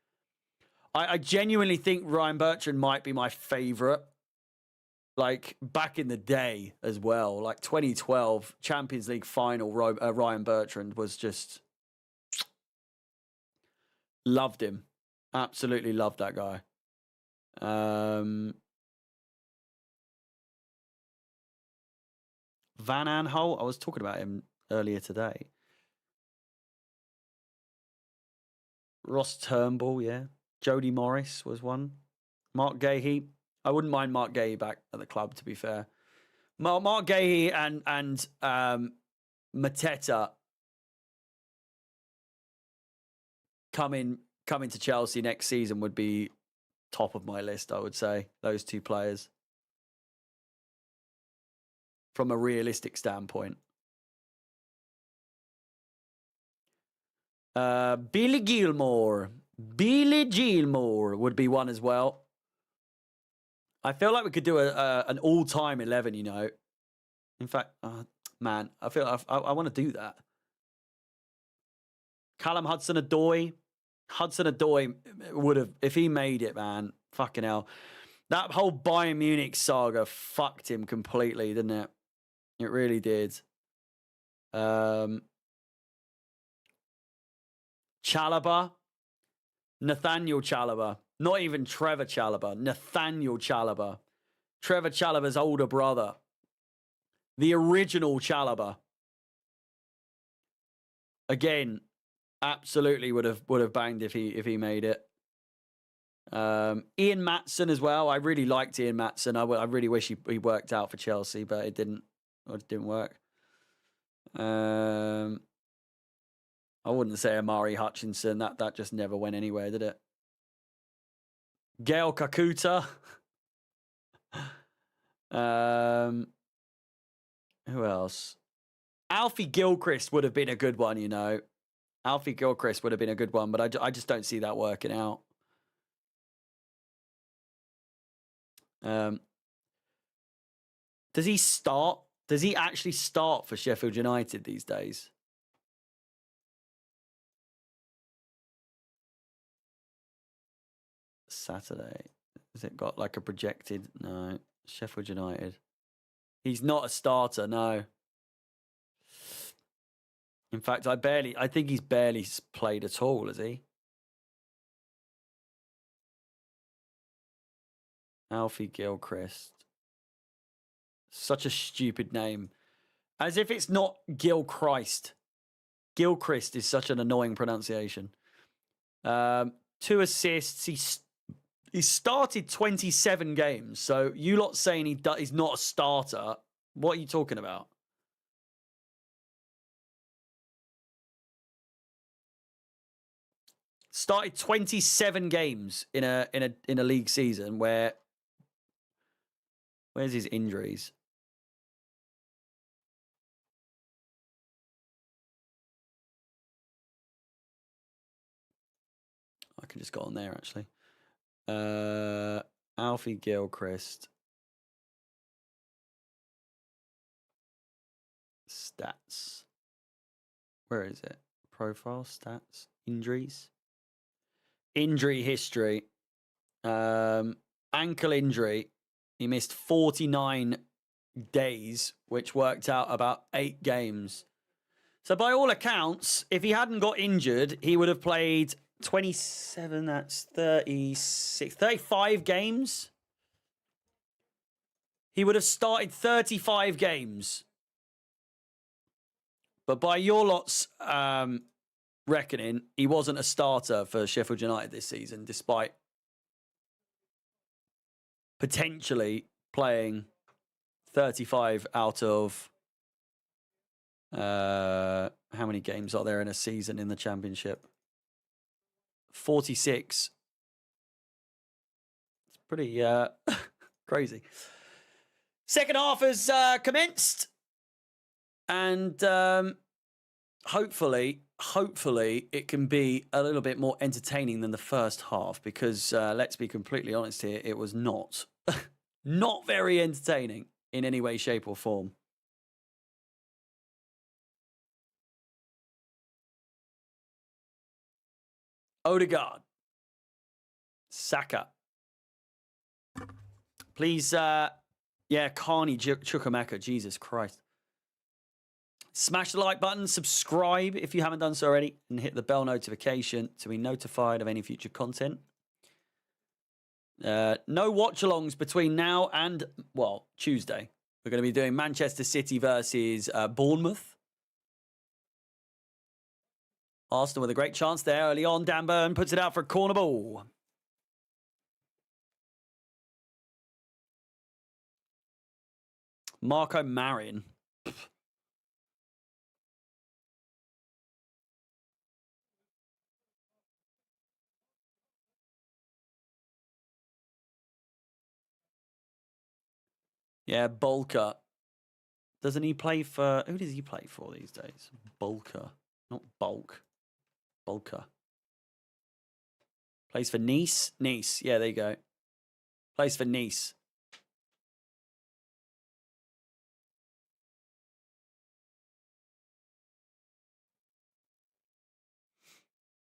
I genuinely think Ryan Bertrand might be my favourite. Like, back in the day as well. Like, 2012 Champions League final, Ryan Bertrand was just... Loved him. Absolutely loved that guy. Van Aanholt, I was talking about him earlier today. Ross Turnbull, yeah. Jody Morris was one. Mark Gahey. I wouldn't mind Mark Gahey back at the club, to be fair. Mark Gahey and Mateta coming to Chelsea next season would be top of my list, I would say. Those two players. From a realistic standpoint. Billy Gilmore. Billy Gilmore would be one as well. I feel like we could do an all-time 11, you know. In fact, man, I feel I want to do that. Callum Hudson-Odoi. Hudson-Odoi would have, if he made it, man, fucking hell. That whole Bayern Munich saga fucked him completely, didn't it? It really did. Chalobah. Nathaniel Chalobah. Not even Trevor Chalobah. Nathaniel Chalobah. Trevor Chalobah's older brother. The original Chalobah. Again, absolutely would have banged if he made it. Ian Maatson as well. I really liked Ian Maatson. I really wish he worked out for Chelsea, but it didn't work. I wouldn't say Amari Hutchinson. That just never went anywhere, did it? Gail Kakuta. Who else? Alfie Gilchrist would have been a good one, you know. Alfie Gilchrist would have been a good one, but I just don't see that working out. Does he start? Does he actually start for Sheffield United these days? Saturday. Has it got like a projected? No. Sheffield United. He's not a starter, no. In fact, I think he's barely played at all, has he? Alfie Gilchrist. Such a stupid name. As if it's not Gilchrist. Gilchrist is such an annoying pronunciation. 2 assists. He started 27 games. So you lot saying he's not a starter. What are you talking about? Started 27 games in a league season where's his injuries? I can just go on there actually. Alfie Gilchrist. Stats. Where is it? Profile, stats, injuries. Injury history. Ankle injury. He missed 49 days, which worked out about 8 games. So by all accounts, if he hadn't got injured, he would have played 27, that's 36, 35 games. He would have started 35 games. But by your lot's reckoning, he wasn't a starter for Sheffield United this season, despite potentially playing 35 out of how many games are there in a season in the Championship? 46. It's pretty crazy. Second half has commenced. And hopefully hopefully it can be a little bit more entertaining than the first half, because let's be completely honest here, it was not. Not very entertaining in any way, shape or form. Odegaard. Saka. Please, yeah, Carney Chukwemeka, Jesus Christ. Smash the like button, subscribe if you haven't done so already, and hit the bell notification to be notified of any future content. No watch-alongs between now and, well, Tuesday. We're going to be doing Manchester City versus Bournemouth. Arsenal with a great chance there early on. Dan Burn puts it out for a corner ball. Marco Marin. Yeah, Bolka. Doesn't he play for... Who does he play for these days? Bolka. Not Bulk. Bolka. Plays for Nice. Nice. Yeah, there you go. Plays for Nice.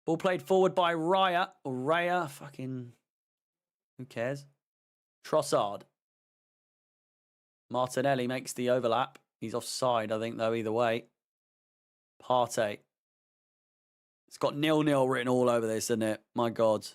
Ball played forward by Raya. Or Raya. Fucking... Who cares? Trossard. Martinelli makes the overlap. He's offside, I think, though, either way. Partey. It's got 0-0 written all over this, isn't it? My God.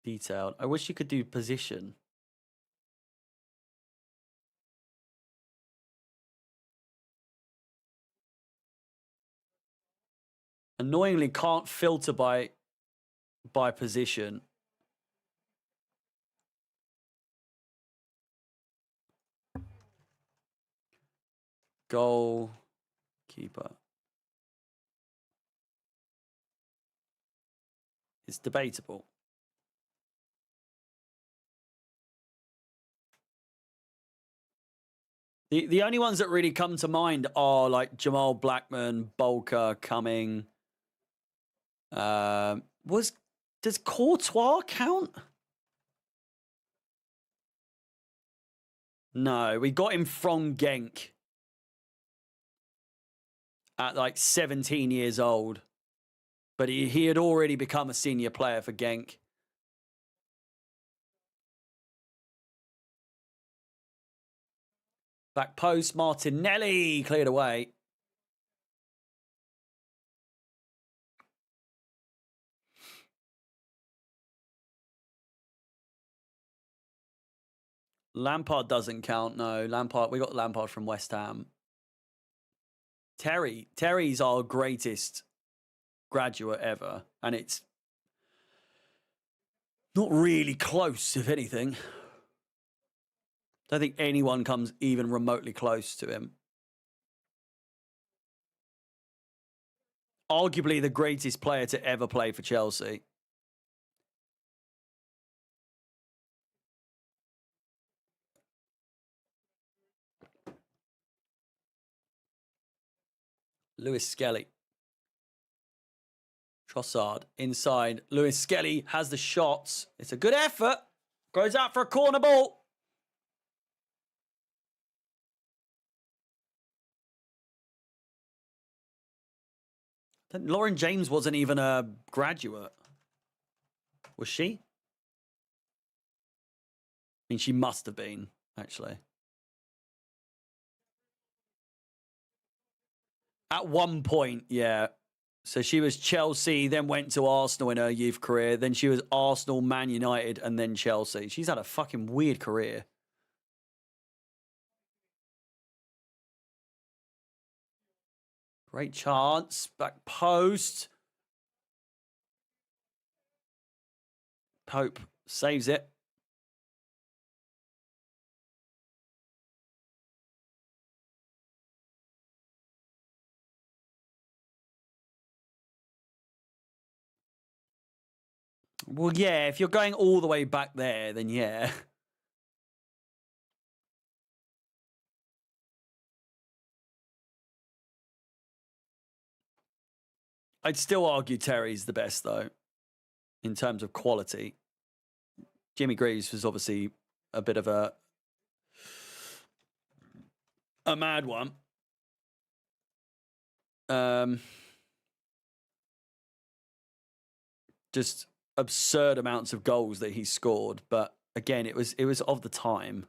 Detailed. I wish you could do position. Annoyingly, can't filter by position. Goalkeeper. It's debatable. The only ones that really come to mind are like Jamal Blackman, Bolka, Cumming. Does Courtois count? No, we got him from Genk at like 17 years old. But he had already become a senior player for Genk. Back post, Martinelli cleared away. Lampard doesn't count, no. Lampard, we got Lampard from West Ham. Terry's our greatest graduate ever, and it's not really close, if anything. Don't think anyone comes even remotely close to him. Arguably the greatest player to ever play for Chelsea. Lewis Skelly. Trossard inside. Lewis Skelly has the shots. It's a good effort. Goes out for a corner ball. Lauren James wasn't even a graduate. Was she? I mean, she must have been, actually. At one point, yeah. So she was Chelsea, then went to Arsenal in her youth career. Then she was Arsenal, Man United, and then Chelsea. She's had a fucking weird career. Great chance. Back post. Pope saves it. Well, yeah, if you're going all the way back there, then yeah. I'd still argue Terry's the best, though, in terms of quality. Jimmy Greaves was obviously a bit of a mad one. Just absurd amounts of goals that he scored, but again, it was of the time.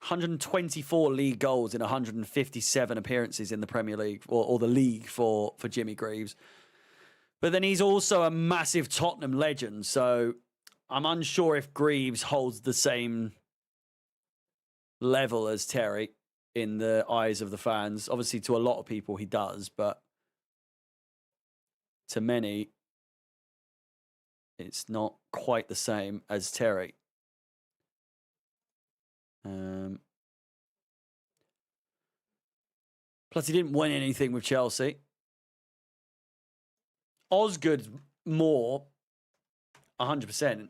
124 league goals in 157 appearances in the Premier League or the league for Jimmy Greaves. But then he's also a massive Tottenham legend, so I'm unsure if Greaves holds the same level as Terry in the eyes of the fans. Obviously, to a lot of people, he does, but to many, it's not quite the same as Terry. Plus, he didn't win anything with Chelsea. Osgood more, 100%.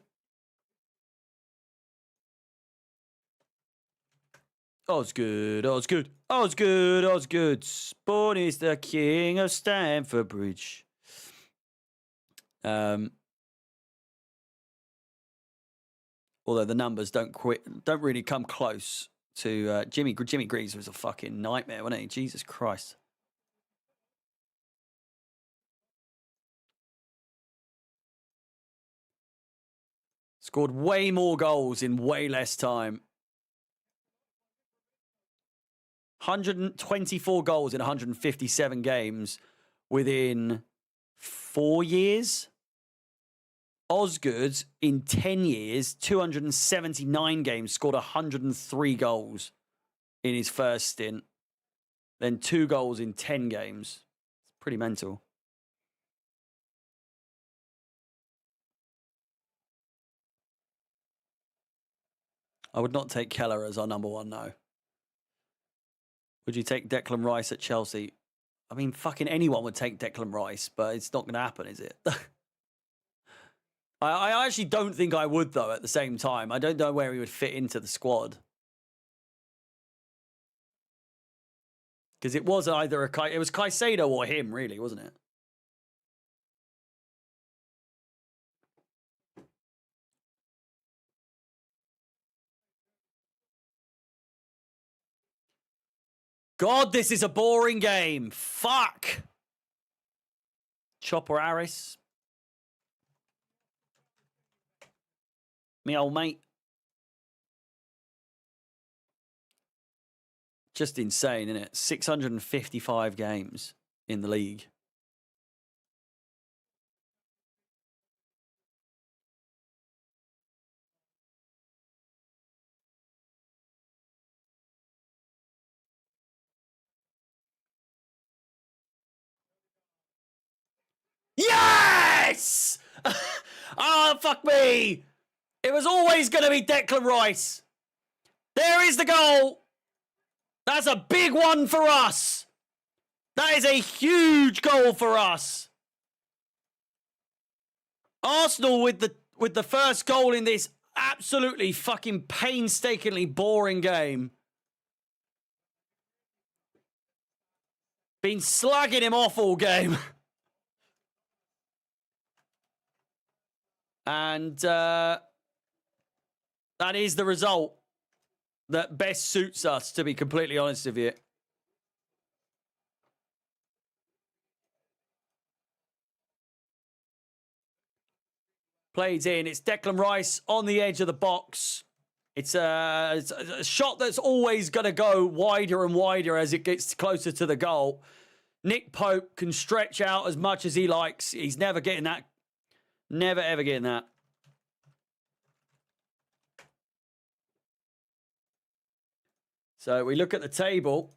Osgood. Spawn is the king of Stamford Bridge. Although the numbers don't really come close to Jimmy Greaves was a fucking nightmare, wasn't he? Jesus Christ. Scored way more goals in way less time. 124 goals in 157 games within 4 years. Osgood, in 10 years, 279 games, scored 103 goals in his first stint. Then 2 goals in 10 games. It's pretty mental. I would not take Keller as our number one, no. Would you take Declan Rice at Chelsea? I mean, fucking anyone would take Declan Rice, but it's not going to happen, is it? I actually don't think I would, though, at the same time. I don't know where he would fit into the squad. Because it was either it was Caicedo or him, really, wasn't it? God, this is a boring game. Fuck. Chopper Harris. Me old mate. Just insane, isn't it? 655 games in the league. Yes! Oh, fuck me. It was always going to be Declan Rice. There is the goal. That's a big one for us. That is a huge goal for us. Arsenal with the first goal in this absolutely fucking painstakingly boring game. Been slugging him off all game. And that is the result that best suits us, to be completely honest with you. Played in. It's Declan Rice on the edge of the box. It's a shot that's always going to go wider and wider as it gets closer to the goal. Nick Pope can stretch out as much as he likes. He's never getting that. Never, ever getting that. So we look at the table.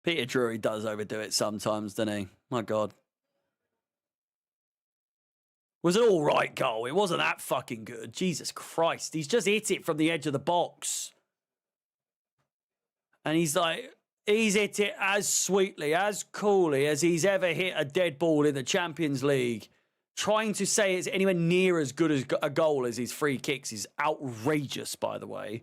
Peter Drury does overdo it sometimes, doesn't he? My God. Was an all right goal. It wasn't that fucking good. Jesus Christ. He's just hit it from the edge of the box. And he's hit it as sweetly, as coolly as he's ever hit a dead ball in the Champions League. Trying to say it's anywhere near as good as a goal as his free kicks is outrageous, by the way.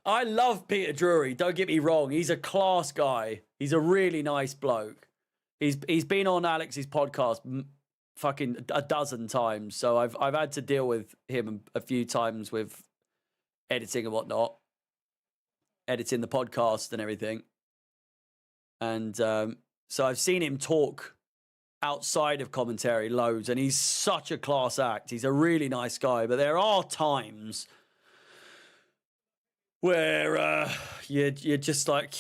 I love Peter Drury. Don't get me wrong. He's a class guy. He's a really nice bloke. He's been on Alex's podcast fucking a dozen times. So I've had to deal with him a few times with editing and whatnot, editing the podcast and everything. And so I've seen him talk outside of commentary loads, and he's such a class act. He's a really nice guy, but there are times where you're just like,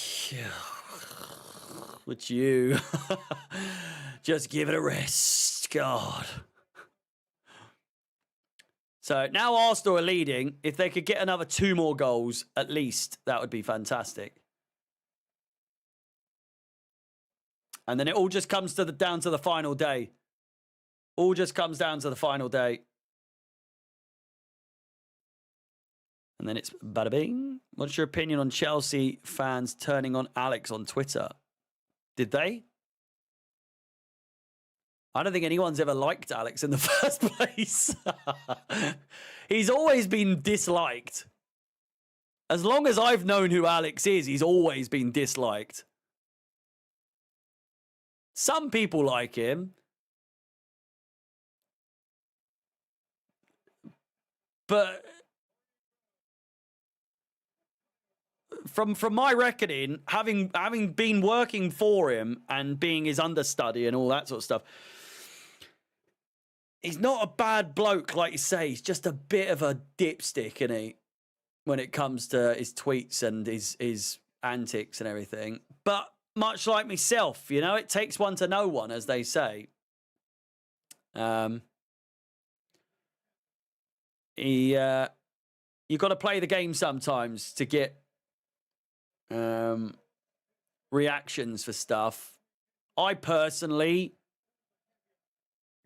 would you just give it a rest, God? So now Arsenal are leading. If they could get another 2 more goals, at least, that would be fantastic. And then it all just comes down to the final day. All just comes down to the final day. And then it's bada bing. What's your opinion on Chelsea fans turning on Alex on Twitter? Did they? I don't think anyone's ever liked Alex in the first place. He's always been disliked. As long as I've known who Alex is, he's always been disliked. Some people like him. But from my reckoning, having been working for him and being his understudy and all that sort of stuff, he's not a bad bloke, like you say. He's just a bit of a dipstick, isn't he, when it comes to his tweets and his antics and everything. But much like myself, you know, it takes one to know one, as they say. You've got to play the game sometimes to get reactions for stuff. I personally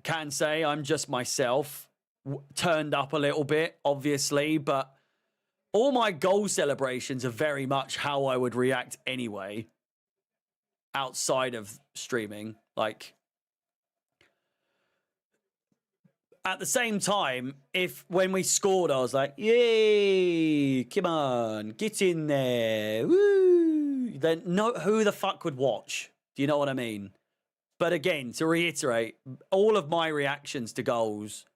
can say I'm just myself, turned up a little bit, obviously, but all my goal celebrations are very much how I would react anyway, outside of streaming. Like, at the same time, if when we scored, I was like, yay, come on, get in there, woo, then no, who the fuck would watch? Do you know what I mean? But again, to reiterate, all of my reactions to goals,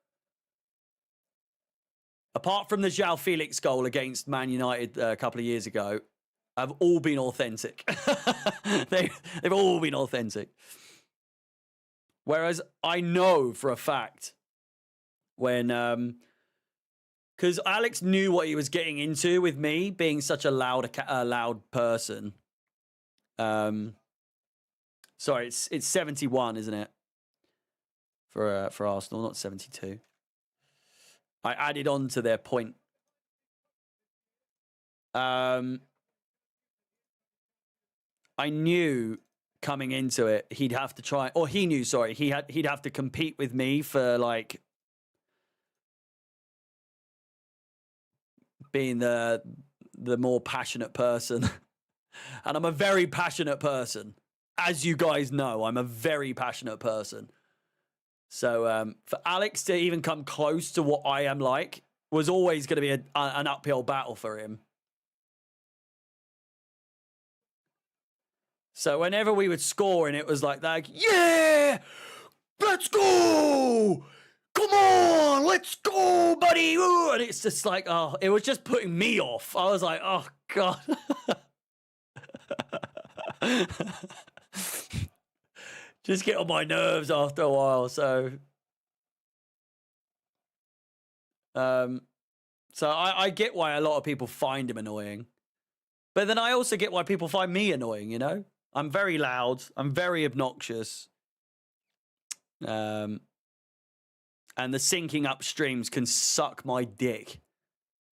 apart from the João Felix goal against Man United a couple of years ago, have all been authentic. They've all been authentic. Whereas I know for a fact when, because Alex knew what he was getting into with me being such a loud person. Sorry, it's 71, isn't it? For Arsenal, not 72. I added on to their point. I knew coming into it he'd have to try, or he knew, sorry, he'd have to compete with me for like being the more passionate person. And I'm a very passionate person. As you guys know, I'm a very passionate person. So for Alex to even come close to what I am like was always going to be an uphill battle for him. So whenever we would score and it was like, yeah, let's go. Come on, let's go, buddy. Ooh, and it's just like, oh, it was just putting me off. I was like, oh, God. Just get on my nerves after a while. So So I get why a lot of people find him annoying. But then I also get why people find me annoying, you know? I'm very loud. I'm very obnoxious. And the syncing up streams can suck my dick.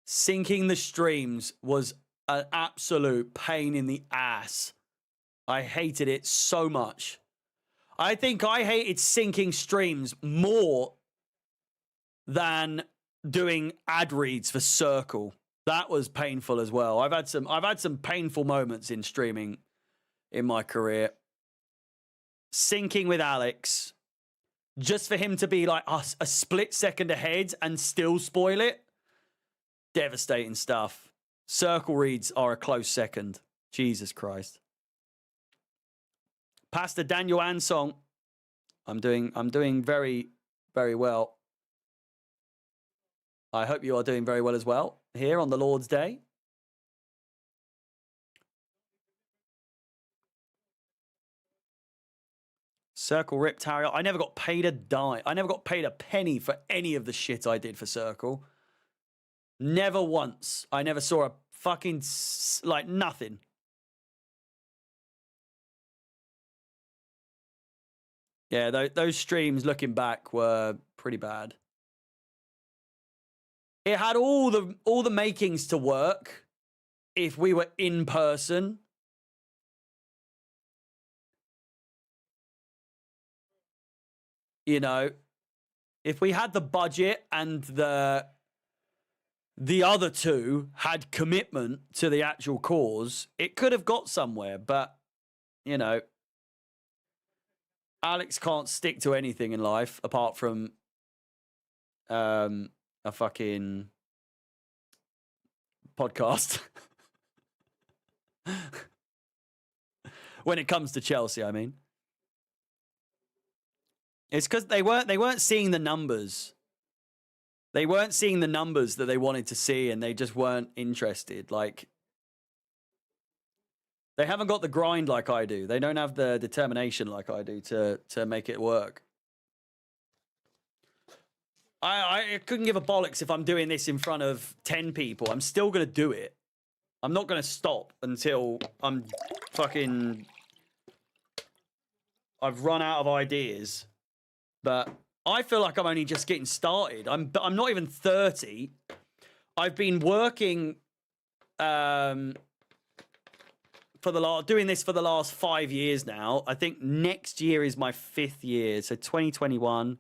Syncing the streams was an absolute pain in the ass. I hated it so much. I think I hated syncing streams more than doing ad reads for Circle. That was painful as well. I've had some painful moments in streaming in my career. Syncing with Alex, just for him to be like a split second ahead and still spoil it. Devastating stuff. Circle reads are a close second. Jesus Christ. Pastor Daniel Ansong. I'm doing very, very well. I hope you are doing very well as well here on the Lord's Day. Circle ripped Harry. I never got paid a dime. I never got paid a penny for any of the shit I did for Circle. Never once. I never saw a fucking, like, nothing. Yeah, those streams looking back were pretty bad. It had all the makings to work if we were in person. You know, if we had the budget and the other two had commitment to the actual cause, it could have got somewhere. But, you know, Alex can't stick to anything in life apart from a fucking podcast. When it comes to Chelsea, I mean. It's because they weren't seeing the numbers. They weren't seeing the numbers that they wanted to see, and they just weren't interested. Like, they haven't got the grind like I do. They don't have the determination like I do to make it work. I couldn't give a bollocks if I'm doing this in front of 10 people. I'm still going to do it. I'm not going to stop until I'm fucking... I've run out of ideas. But I feel like I'm only just getting started. I'm not even 30. I've been working doing this for the last 5 years now. I think next year is my 5th year. So 2021,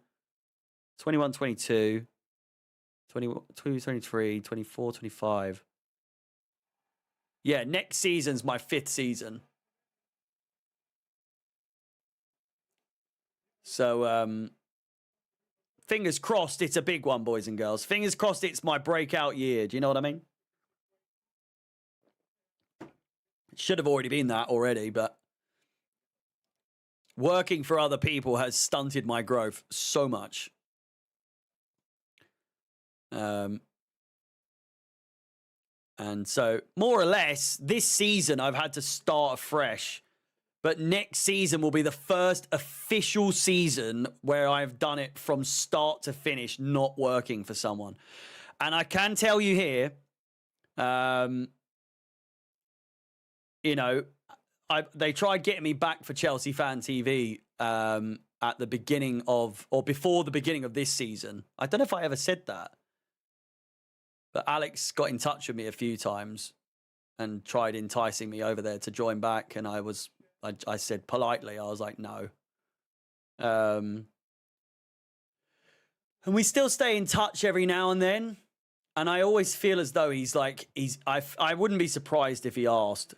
21, 22, 22, 23, 24, 25. Yeah, next season's my 5th season. So, fingers crossed it's a big one, boys and girls. Fingers crossed it's my breakout year. Do you know what I mean? It should have already been that already, but working for other people has stunted my growth so much. And so, more or less, this season I've had to start afresh. But next season will be the first official season where I've done it from start to finish, not working for someone. And I can tell you here, you know, they tried getting me back for Chelsea Fan TV at the beginning of, or before the beginning of this season. I don't know if I ever said that. But Alex got in touch with me a few times and tried enticing me over there to join back. And I said politely, I was like, no. And we still stay in touch every now and then. And I always feel as though I wouldn't be surprised if he asked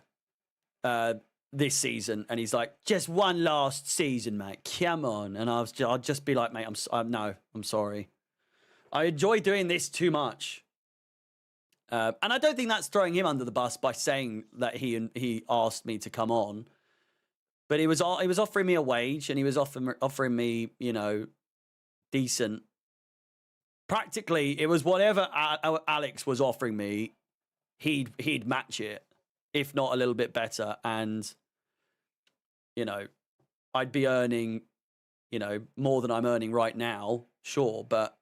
this season. And he's like, just one last season, mate. Come on. And I'd just be like, mate, I'm sorry. I enjoy doing this too much. And I don't think that's throwing him under the bus by saying that he asked me to come on. But he was offering me a wage, and he was offering me, you know, decent. Practically, it was whatever Alex was offering me, he'd match it, if not a little bit better. And, you know, I'd be earning, you know, more than I'm earning right now, sure, but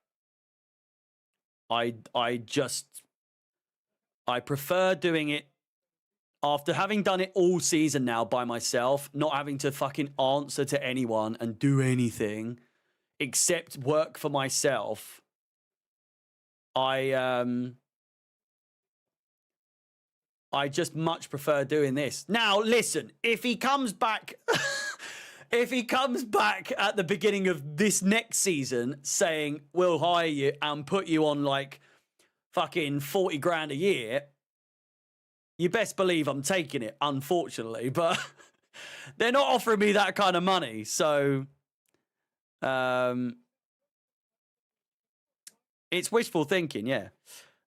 I just I prefer doing it after having done it all season now by myself, not having to fucking answer to anyone and do anything except work for myself. I just much prefer doing this. Now, listen, if he comes back if he comes back at the beginning of this next season saying we'll hire you and put you on like fucking 40 grand a year, you best believe I'm taking it, unfortunately, but they're not offering me that kind of money. So it's wishful thinking, yeah.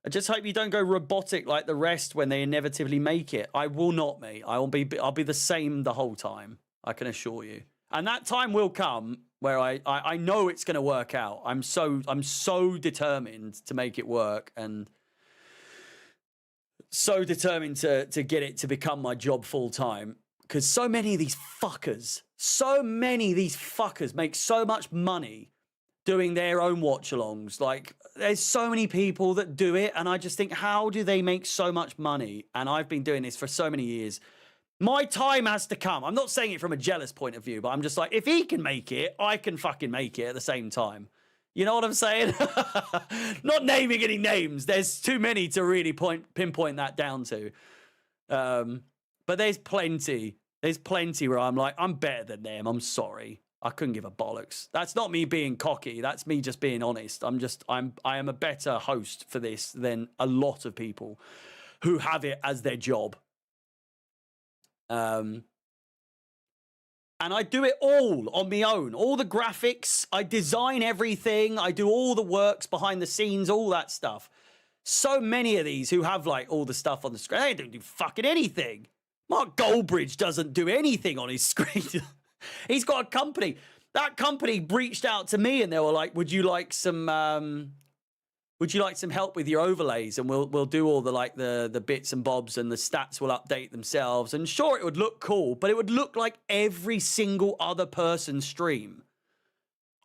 I just hope you don't go robotic like the rest when they inevitably make it. I will not, mate. I'll be the same the whole time. I can assure you. And that time will come where I know it's going to work out. I'm so determined to make it work and so determined to get it to become my job full time. Because so many of these fuckers make so much money doing their own watch-alongs. Like, there's so many people that do it, and I just think, how do they make so much money? And I've been doing this for so many years. My time has to come. I'm not saying it from a jealous point of view, but I'm just like, if he can make it, I can fucking make it at the same time. You know what I'm saying? Not naming any names. There's too many to really pinpoint that down to. But there's plenty. There's plenty where I'm like, I'm better than them. I'm sorry. I couldn't give a bollocks. That's not me being cocky. That's me just being honest. I am a better host for this than a lot of people who have it as their job. And I do it all on my own. All the graphics, I design everything. I do all the works behind the scenes, all that stuff. So many of these who have like all the stuff on the screen, they don't do fucking anything. Mark Goldbridge doesn't do anything on his screen. He's got a company. That company reached out to me and they were like, would you like some help with your overlays? And we'll do all the bits and bobs and the stats will update themselves. And sure, it would look cool, but it would look like every single other person's stream.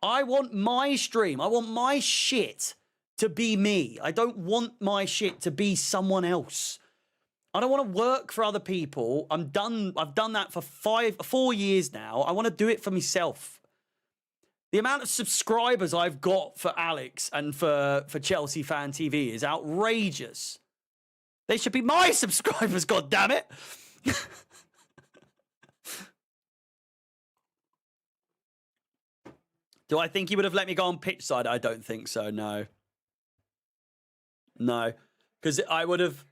I want my stream. I want my shit to be me. I don't want my shit to be someone else. I don't want to work for other people. I'm done. I've done that for 4 years now. I want to do it for myself. The amount of subscribers I've got for Alex and for Chelsea Fan TV is outrageous. They should be my subscribers, God damn it. Do I think he would have let me go on pitch side? I don't think so, no. No. Because I would have...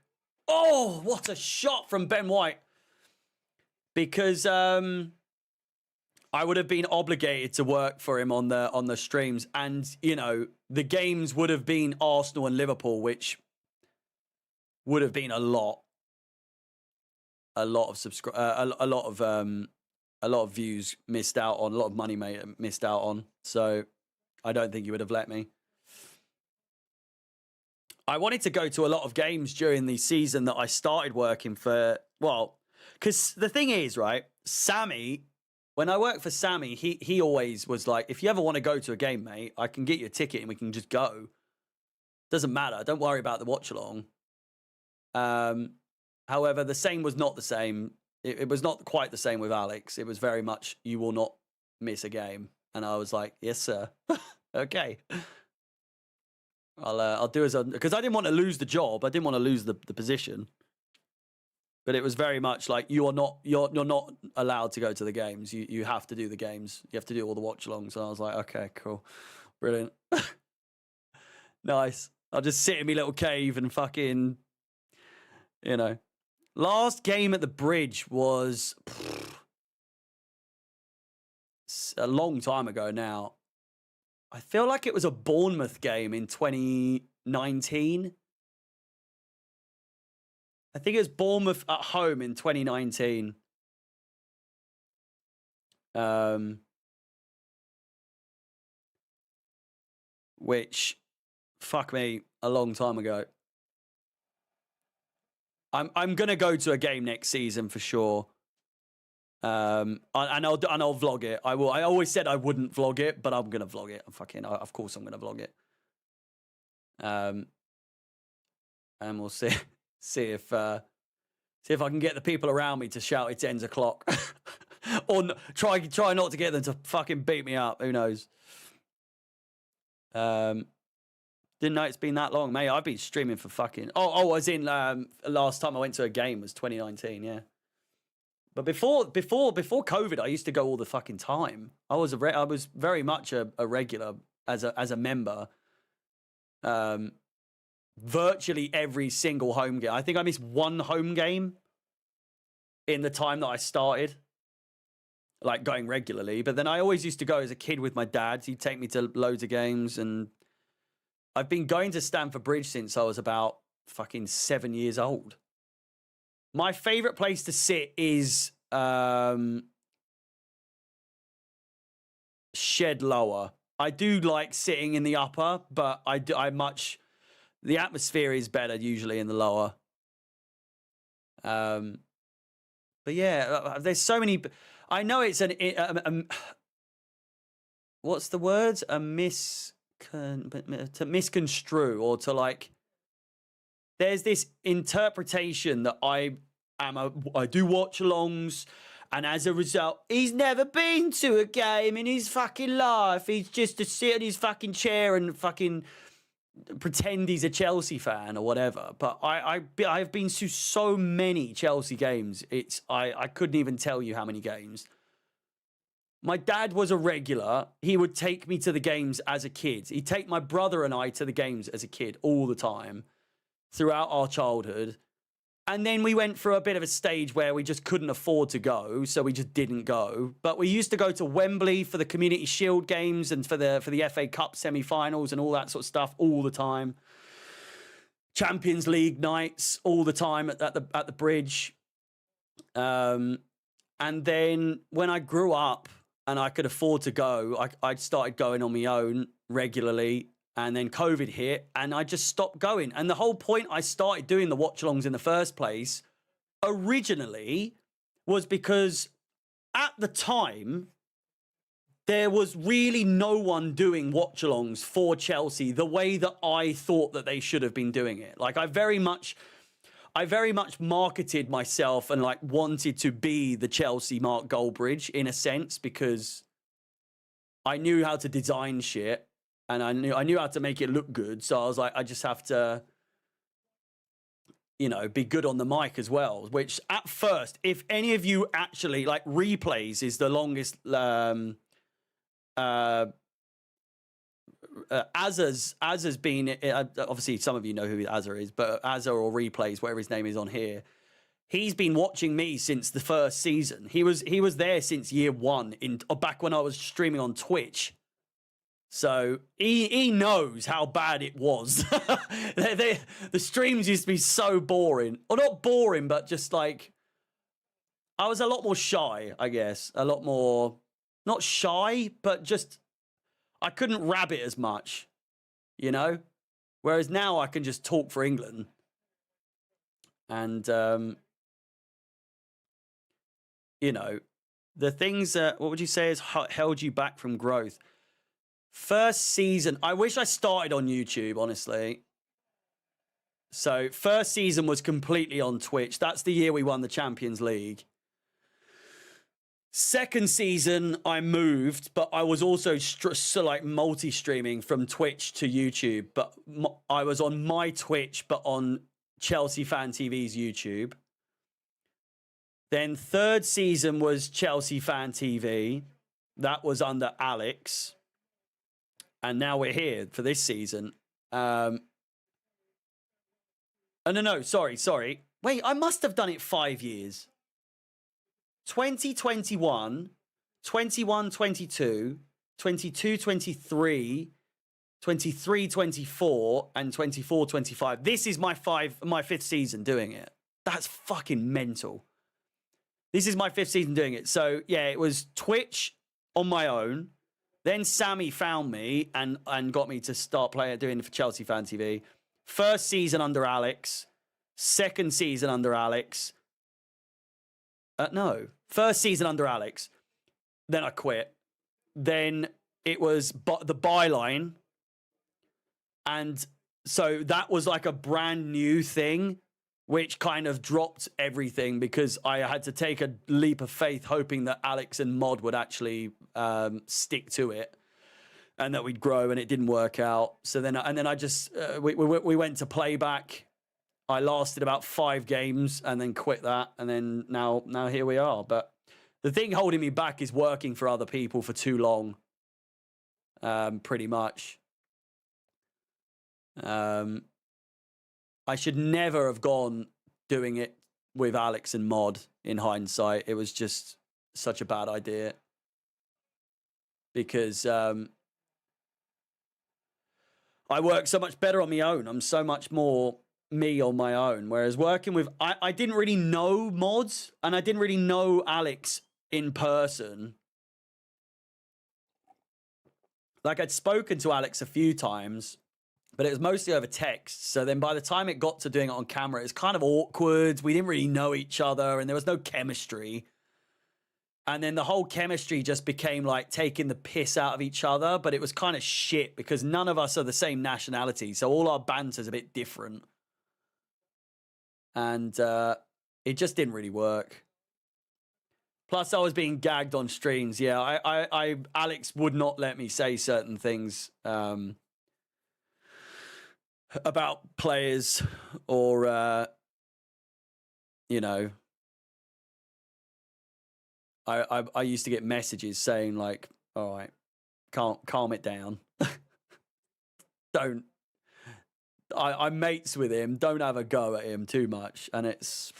Oh, what a shot from Ben White. Because I would have been obligated to work for him on the streams. And, you know, the games would have been Arsenal and Liverpool, which would have been a lot of views missed out on, a lot of money missed out on. So I don't think he would have let me. I wanted to go to a lot of games during the season that I started working for. Well, because the thing is, right, Sammy, when I worked for Sammy, he always was like, if you ever want to go to a game, mate, I can get you a ticket and we can just go. Doesn't matter. Don't worry about the watch along. However, the same was not the same. It was not quite the same with Alex. It was very much, you will not miss a game. And I was like, yes, sir. Okay. I'll do as because I didn't want to lose the job. I didn't want to lose the position. But it was very much like you're not allowed to go to the games. You have to do the games. You have to do all the watch alongs. And I was like, okay, cool, brilliant, nice. I'll just sit in my little cave and fucking, you know. Last game at the Bridge was a long time ago now. I feel like it was a Bournemouth game in 2019. I think it was Bournemouth at home in 2019. Which, fuck me, a long time ago. I'm gonna go to a game next season for sure. And I'll vlog it. I will. I always said I wouldn't vlog it, but I'm gonna vlog it. Of course I'm gonna vlog it. And we'll see See if I can get the people around me to shout it's ends o'clock. Or try not to get them to fucking beat me up. Who knows? Didn't know it's been that long, mate. I've been streaming for fucking... Oh, I was in... last time I went to a game was 2019, yeah. But before COVID, I used to go all the fucking time. I was very much a regular as a member. Virtually every single home game. I think I missed one home game in the time that I started, like going regularly. But then I always used to go as a kid with my dad. He'd take me to loads of games, and I've been going to Stamford Bridge since I was about fucking 7 years old. My favorite place to sit is shed lower. I do like sitting in the upper, but the atmosphere is better usually in the lower. But yeah, there's so many. I know it's what's the word? To misconstrue, or to like. There's this interpretation that I do watch-alongs, and as a result, he's never been to a game in his fucking life. He's just to sit in his fucking chair and fucking pretend he's a Chelsea fan or whatever. But I've been to so many Chelsea games. I couldn't even tell you how many games. My dad was a regular. He would take me to the games as a kid. He'd take my brother and I to the games as a kid all the time throughout our childhood. And then we went through a bit of a stage where we just couldn't afford to go, so we just didn't go. But we used to go to Wembley for the Community Shield games and for the FA Cup semi-finals and all that sort of stuff all the time. Champions League nights all the time at the Bridge. And then when I grew up and I could afford to go, I started going on my own regularly. And then COVID hit, and I just stopped going. And the whole point I started doing the watch-alongs in the first place originally was because at the time, there was really no one doing watch-alongs for Chelsea the way that I thought that they should have been doing it. Like, I very much marketed myself and like wanted to be the Chelsea Mark Goldbridge in a sense, because I knew how to design shit. And I knew how to make it look good. So I was like, I just have to, be good on the mic as well. Which at first, if any of you actually, like, replays is the longest, Azza's been, obviously some of you know who Azza is, but Azza or replays, whatever his name is on here, he's been watching me since the first season. He was there since year one, back when I was streaming on Twitch. So he knows how bad it was. The streams used to be so boring. Or not boring, but just like... I was a lot more shy, I guess. A lot more... Not shy, but just... I couldn't rabbit as much, Whereas now I can just talk for England. And, the things that... What would you say has held you back from growth? First season, I wish I started on YouTube, honestly. So, first season was completely on Twitch. That's the year we won the Champions League. Second season, I moved, but I was also multi-streaming from Twitch to YouTube. But I was on my Twitch, but on Chelsea Fan TV's YouTube. Then third season was Chelsea Fan TV. That was under Alex. And now we're here for this season. No, sorry. Wait, I must have done it 5 years. 2021, 21, 22, 22, 23, 23, 24, and 24, 25. This is my fifth season doing it. That's fucking mental. This is my fifth season doing it. So, yeah, it was Twitch on my own. Then Sammy found me and got me to start doing it for Chelsea Fan TV. First season under Alex. Second season under Alex. First season under Alex. Then I quit. Then it was the Byline. And so that was like a brand new thing. which kind of dropped everything because I had to take a leap of faith hoping that Alex and Mod would actually stick to it and that we'd grow, and it didn't work out. So then, I just, we went to playback. I lasted about 5 games and then quit that. And then now here we are. But the thing holding me back is working for other people for too long. Pretty much. I should never have gone doing it with Alex and Mod in hindsight. It was just such a bad idea. Because I work so much better on my own. I'm so much more me on my own. Whereas working with... I didn't really know Mods, and I didn't really know Alex in person. Like, I'd spoken to Alex a few times, but it was mostly over text. So then by the time it got to doing it on camera, it was kind of awkward. We didn't really know each other, and there was no chemistry. And then the whole chemistry just became like taking the piss out of each other, but it was kind of shit because none of us are the same nationality. So all our banter's a bit different. And it just didn't really work. Plus, I was being gagged on streams. Yeah, Alex would not let me say certain things about players or, you know, I used to get messages saying like, all right, calm it down. Don't. I'm mates with him. Don't have a go at him too much. And it's...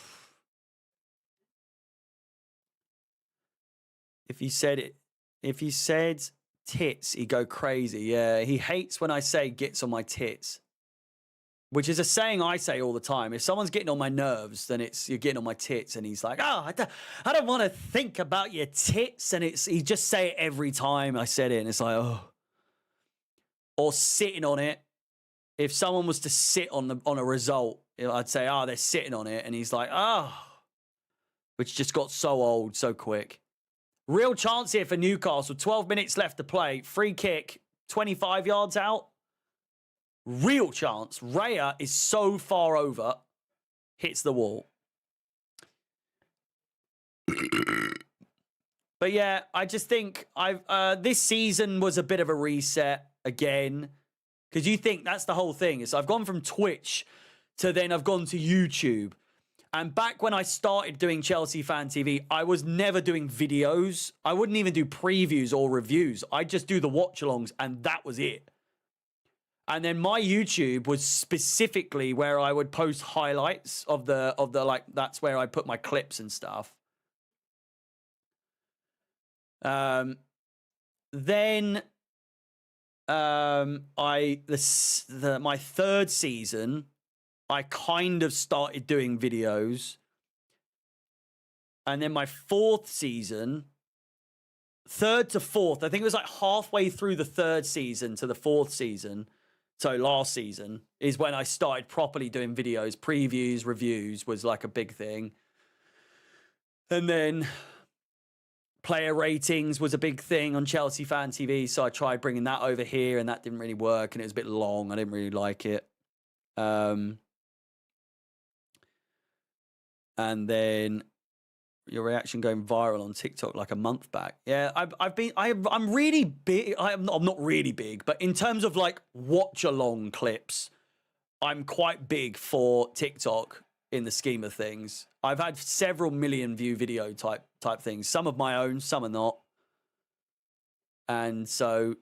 If you said tits, he'd go crazy. Yeah, he hates when I say gets on my tits, which is a saying I say all the time. If someone's getting on my nerves, then it's you're getting on my tits, and he's like, oh, I don't want to think about your tits, and he just say it every time I said it, and it's like, oh. Or sitting on it. If someone was to sit on a result, I'd say, oh, they're sitting on it, and he's like, oh, which just got so old so quick. Real chance here for Newcastle. 12 minutes left to play. Free kick, 25 yards out. Real chance. Raya is so far over. Hits the wall. But yeah, I just think this season was a bit of a reset again. Because you think that's the whole thing. So I've gone from Twitch to then I've gone to YouTube. And back when I started doing Chelsea Fan TV, I was never doing videos. I wouldn't even do previews or reviews. I'd just do the watch-alongs, and that was it. And then my YouTube was specifically where I would post highlights of the like, that's where I put my clips and stuff. Then my third season, I kind of started doing videos. And then my fourth season, third to fourth, I think it was like halfway through the third season to the fourth season. So last season is when I started properly doing videos. Previews, reviews was like a big thing. And then player ratings was a big thing on Chelsea Fan TV. So I tried bringing that over here, and that didn't really work. And it was a bit long. I didn't really like it. And then your reaction going viral on TikTok like a month back. Yeah, I'm really big. I'm not really big, but in terms of like watch along clips, I'm quite big for TikTok in the scheme of things. I've had several million view video type things. Some of my own, some are not. And so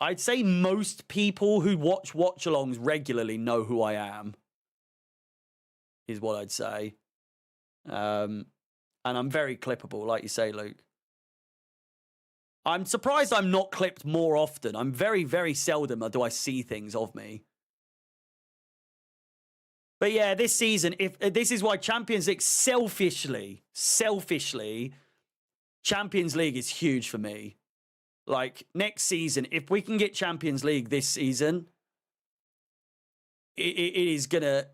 I'd say most people who watch alongs regularly know who I am, is what I'd say. And I'm very clippable, like you say, Luke. I'm surprised I'm not clipped more often. I'm very, very seldom do I see things of me. But yeah, this season, if this is why Champions League, selfishly, Champions League is huge for me. Like, next season, if we can get Champions League this season, it is gonna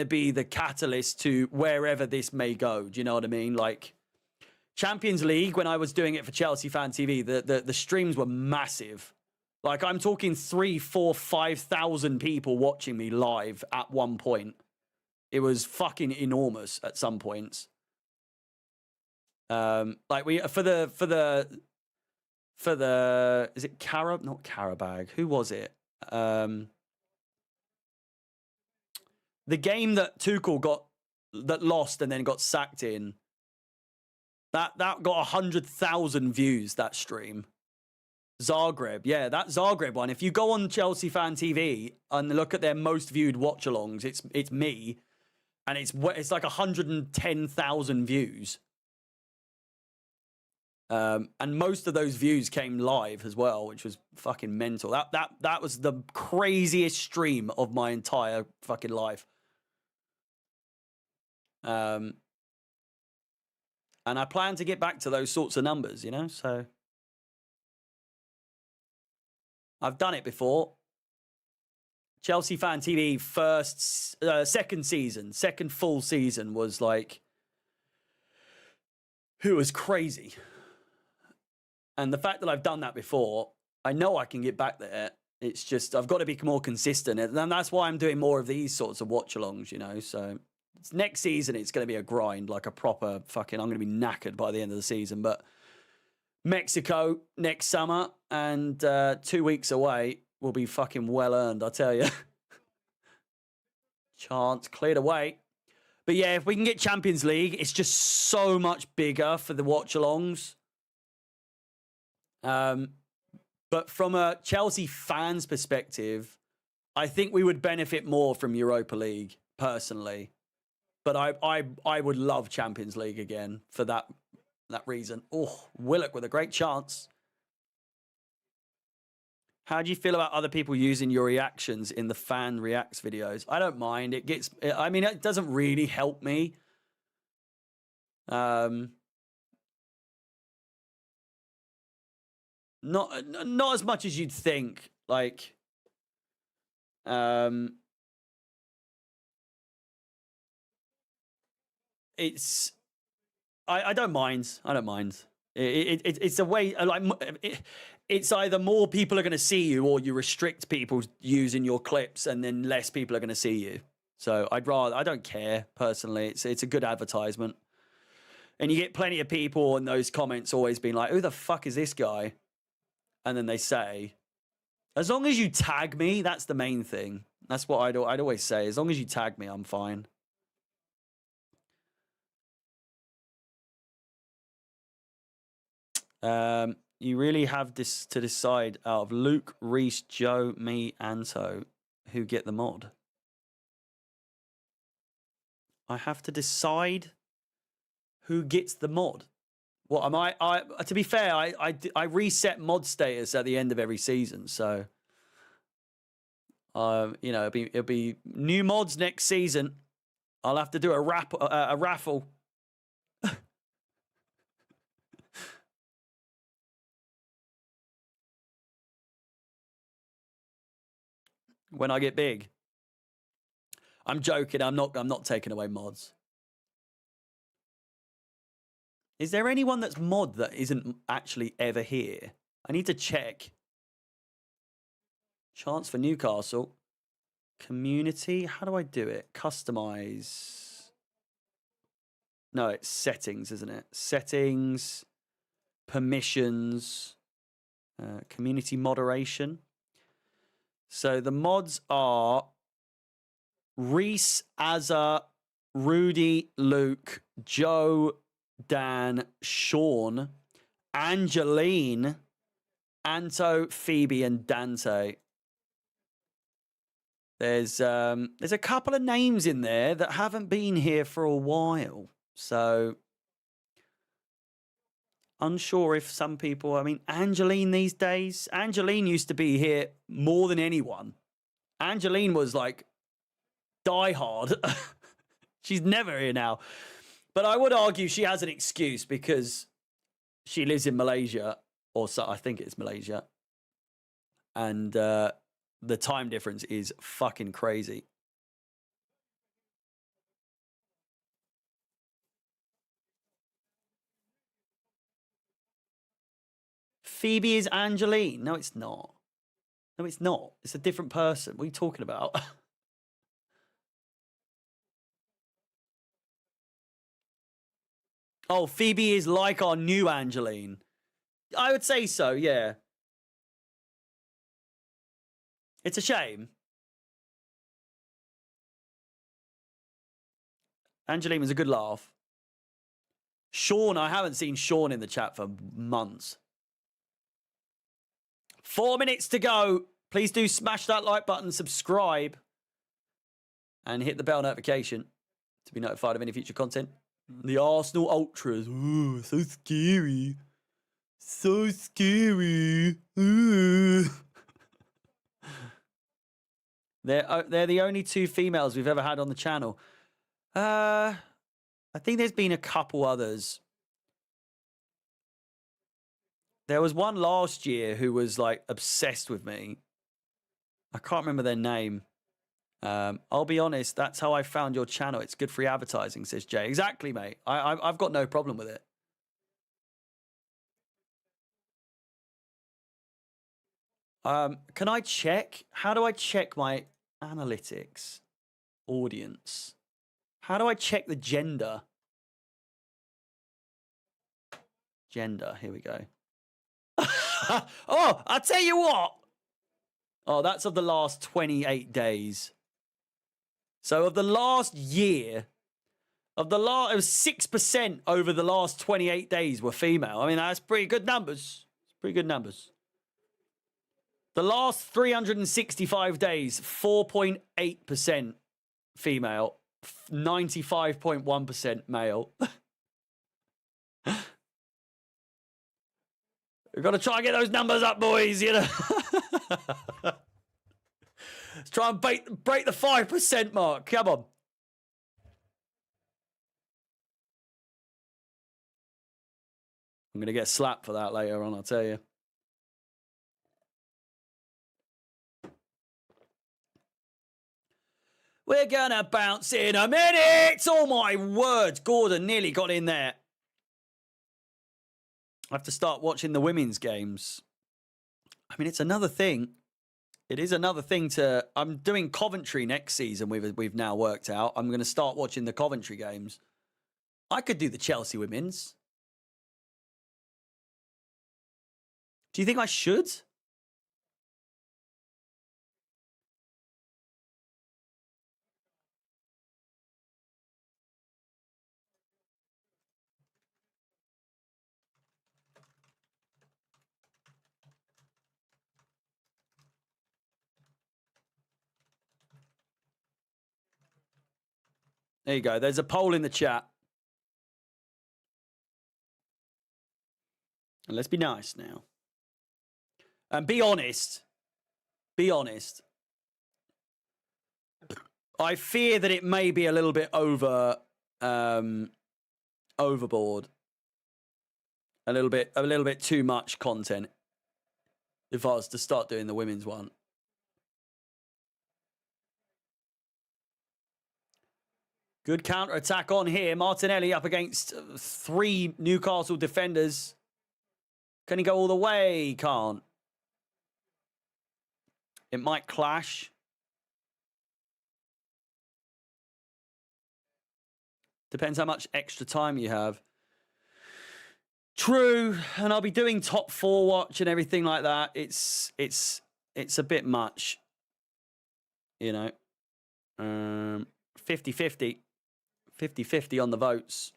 be the catalyst to wherever this may go. Do you know what I mean? Like, Champions League, when I was doing it for Chelsea Fan TV, the streams were massive. Like, I'm talking 3,000, 4,000, 5,000 people watching me live at one point. It was fucking enormous at some points. Like we for the is it not Carabag? Who was it? The game that Tuchel lost and then got sacked in. That got 100,000 views, that stream. Zagreb, yeah, that Zagreb one. If you go on Chelsea Fan TV and look at their most viewed watch-alongs, it's me, and it's like 110,000 views. And most of those views came live as well, which was fucking mental. That was the craziest stream of my entire fucking life. And I plan to get back to those sorts of numbers, you know, so I've done it before. Chelsea Fan TV second full season was like, it was crazy. And the fact that I've done that before, I know I can get back there. It's just, I've got to be more consistent. And that's why I'm doing more of these sorts of watch-alongs, you know, so next season, it's going to be a grind, like a proper fucking, I'm going to be knackered by the end of the season, but Mexico next summer and 2 weeks away will be fucking well earned, I tell you. Chance cleared away. But yeah, if we can get Champions League, it's just so much bigger for the watch-alongs. But from a Chelsea fan's perspective, I think we would benefit more from Europa League, personally. But I would love Champions League again for that reason. Oh, Willock with a great chance. How do you feel about other people using your reactions in the fan reacts videos? I don't mind. It doesn't really help me. Not as much as you'd think. Like, it's I don't mind. I don't mind. It's a way, like, it's either more people are going to see you or you restrict people using your clips and then less people are going to see you. So I don't care personally. It's a good advertisement. And you get plenty of people in those comments always being like, who the fuck is this guy? And then they say, as long as you tag me, that's the main thing. That's what I'd always say. As long as you tag me, I'm fine. You really have this to decide out of Luke, Reese, Joe, me, Anto, who get the mod. I have to decide who gets the mod. What am I? To be fair, I reset mod status at the end of every season, so you know, it'll be new mods next season. I'll have to do a raffle. When I get big. I'm joking. I'm not taking away mods. Is there anyone that's mod that isn't actually ever here? I need to check. Chance for Newcastle. Community. How do I do it? Customize. No, it's settings, isn't it? Settings. Permissions. Community moderation. So the mods are Reese, Azza, Rudy, Luke, Joe, Dan, Sean, Angeline, Anto, Phoebe, and Dante. There's a couple of names in there that haven't been here for a while. So unsure if some people, I mean, Angeline these days, Angeline used to be here more than anyone. Angeline was like die hard. She's never here now. But I would argue she has an excuse because she lives in Malaysia, or so I think it's Malaysia. And the time difference is fucking crazy. Phoebe is Angeline. No, it's not. No, it's not. It's a different person. What are you talking about? Oh, Phoebe is like our new Angeline. I would say so, yeah. It's a shame. Angeline was a good laugh. Sean, I haven't seen Sean in the chat for months. 4 minutes to go. Please do smash that like button, subscribe, and hit the bell notification to be notified of any future content. The Arsenal Ultras. Ooh, so scary. So scary. Ooh. They're the only two females we've ever had on the channel. I think there's been a couple others. There was one last year who was like obsessed with me. I can't remember their name. I'll be honest, that's how I found your channel. It's good free advertising, says Jay. Exactly, mate. I've got no problem with it. Can I check? How do I check my analytics? Audience. How do I check the gender? Gender, here we go. Oh, I'll tell you what. Oh, that's of the last 28 days. So of the last year, it was 6% over the last 28 days were female. I mean, that's pretty good numbers. It's pretty good numbers. The last 365 days, 4.8% female, 95.1% male. We've got to try and get those numbers up, boys, you know. Let's try and break the 5% mark. Come on. I'm going to get slapped for that later on, I'll tell you. We're going to bounce in a minute. Oh, my word. Gordon nearly got in there. I have to start watching the women's games. I mean, it's another thing. It is another thing to... I'm doing Coventry next season, we've now worked out. I'm going to start watching the Coventry games. I could do the Chelsea women's. Do you think I should? There you go. There's a poll in the chat. And let's be nice now. And be honest. Be honest. I fear that it may be a little bit overboard. A little bit too much content. If I was to start doing the women's one. Good counter-attack on here. Martinelli up against 3 Newcastle defenders. Can he go all the way? He can't. It might clash. Depends how much extra time you have. True. And I'll be doing top 4 watch and everything like that. It's a bit much. You know. 50-50. 50-50 on the votes.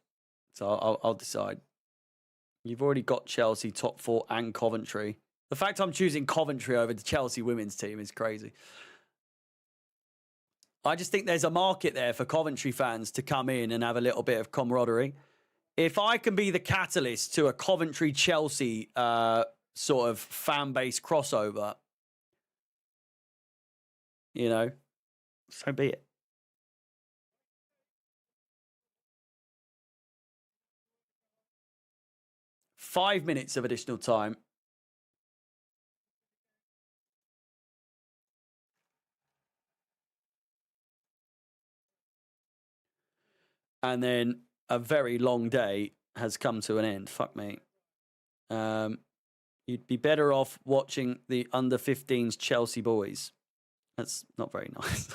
So I'll decide. You've already got Chelsea, top 4 and Coventry. The fact I'm choosing Coventry over the Chelsea women's team is crazy. I just think there's a market there for Coventry fans to come in and have a little bit of camaraderie. If I can be the catalyst to a Coventry-Chelsea sort of fan base crossover, you know, so be it. Five minutes of additional time. And then a very long day has come to an end. Fuck me. You'd be better off watching the under-15s Chelsea boys. That's not very nice.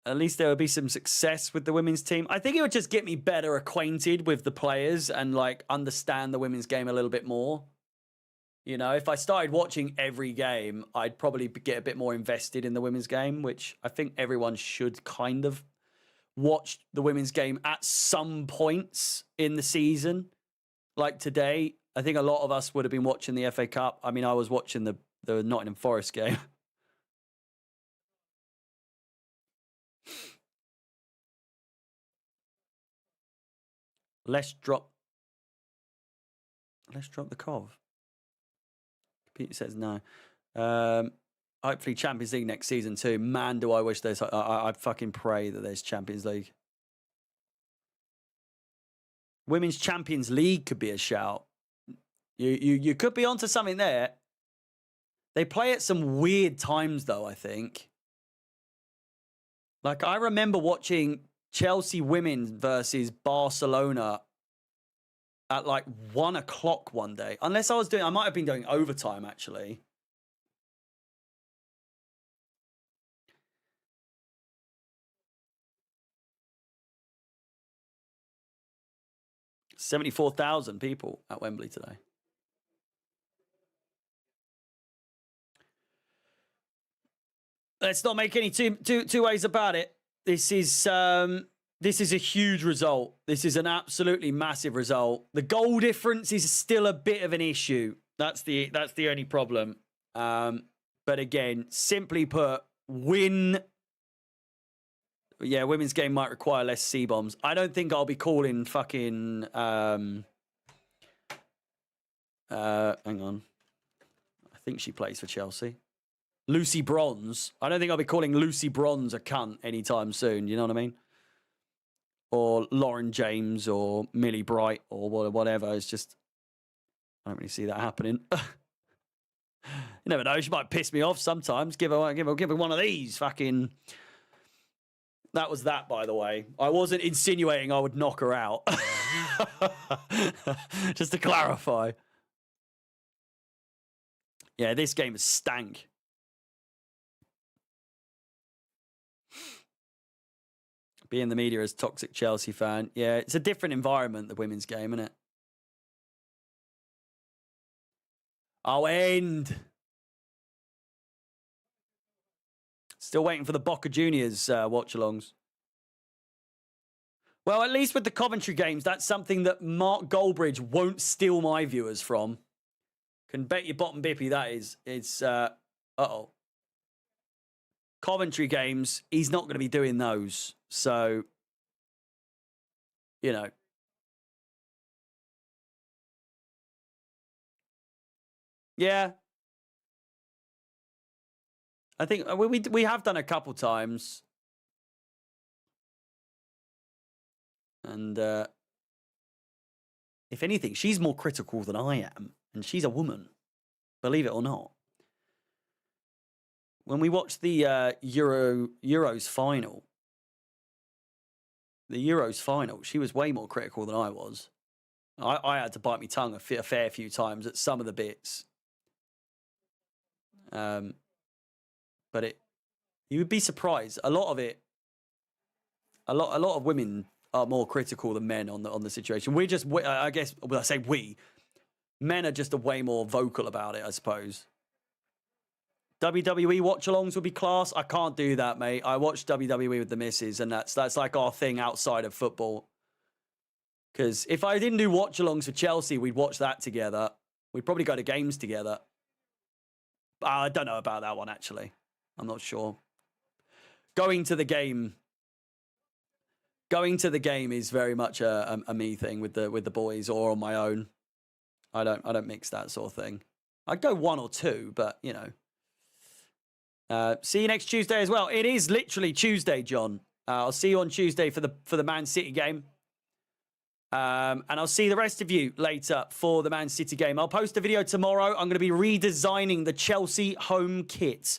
At least there would be some success with the women's team. I think it would just get me better acquainted with the players and like understand the women's game a little bit more. You know, if I started watching every game, I'd probably get a bit more invested in the women's game, which I think everyone should kind of watch the women's game at some points in the season. Like today, I think a lot of us would have been watching the FA Cup. I mean, I was watching the Nottingham Forest game. Let's drop the Cov. Peter says no. Hopefully Champions League next season too. Man, do I wish there's... I fucking pray that there's Champions League. Women's Champions League could be a shout. You could be onto something there. They play at some weird times though, I think. Like I remember watching Chelsea women versus Barcelona at like 1 o'clock one day. Unless I might have been doing overtime actually. $74,000 people at Wembley today. Let's not make any two ways about it. This is a huge result. This is an absolutely massive result. The goal difference is still a bit of an issue. That's the only problem. But again, simply put, win. Yeah, women's game might require less C-bombs. I don't think I'll be calling fucking... hang on. I think she plays for Chelsea. Lucy Bronze. I don't think I'll be calling Lucy Bronze a cunt anytime soon. You know what I mean? Or Lauren James or Millie Bright or whatever. It's just... I don't really see that happening. You never know. She might piss me off sometimes. Give her one of these fucking... That was that, by the way. I wasn't insinuating I would knock her out. Just to clarify. Yeah, this game is stank. Be in the media as toxic Chelsea fan. Yeah, it's a different environment, the women's game, isn't it? I'll end. Still waiting for the Boca Juniors watch-alongs. Well, at least with the Coventry games, that's something that Mark Goldbridge won't steal my viewers from. Can bet your bottom bippy that is. It's, uh-oh. Coventry games, he's not going to be doing those. So, you know. Yeah. I think we have done a couple times. And if anything, she's more critical than I am. And she's a woman, believe it or not. When we watched the Euros final, she was way more critical than I was. I had to bite my tongue a fair few times at some of the bits. But you would be surprised. A lot of it, a lot of women are more critical than men on the situation. We're just, I guess, well, I say we, men are just way more vocal about it, I suppose. WWE watch-alongs would be class. I can't do that, mate. I watch WWE with the missus, and that's like our thing outside of football. Because if I didn't do watch-alongs for Chelsea, we'd watch that together. We'd probably go to games together. I don't know about that one, actually. I'm not sure. Going to the game is very much a me thing with the boys or on my own. I don't mix that sort of thing. I'd go one or two, but you know. See you next Tuesday as well. It is literally Tuesday, John. I'll see you on Tuesday for the Man City game. And I'll see the rest of you later for the Man City game. I'll post a video tomorrow. I'm going to be redesigning the Chelsea home kit.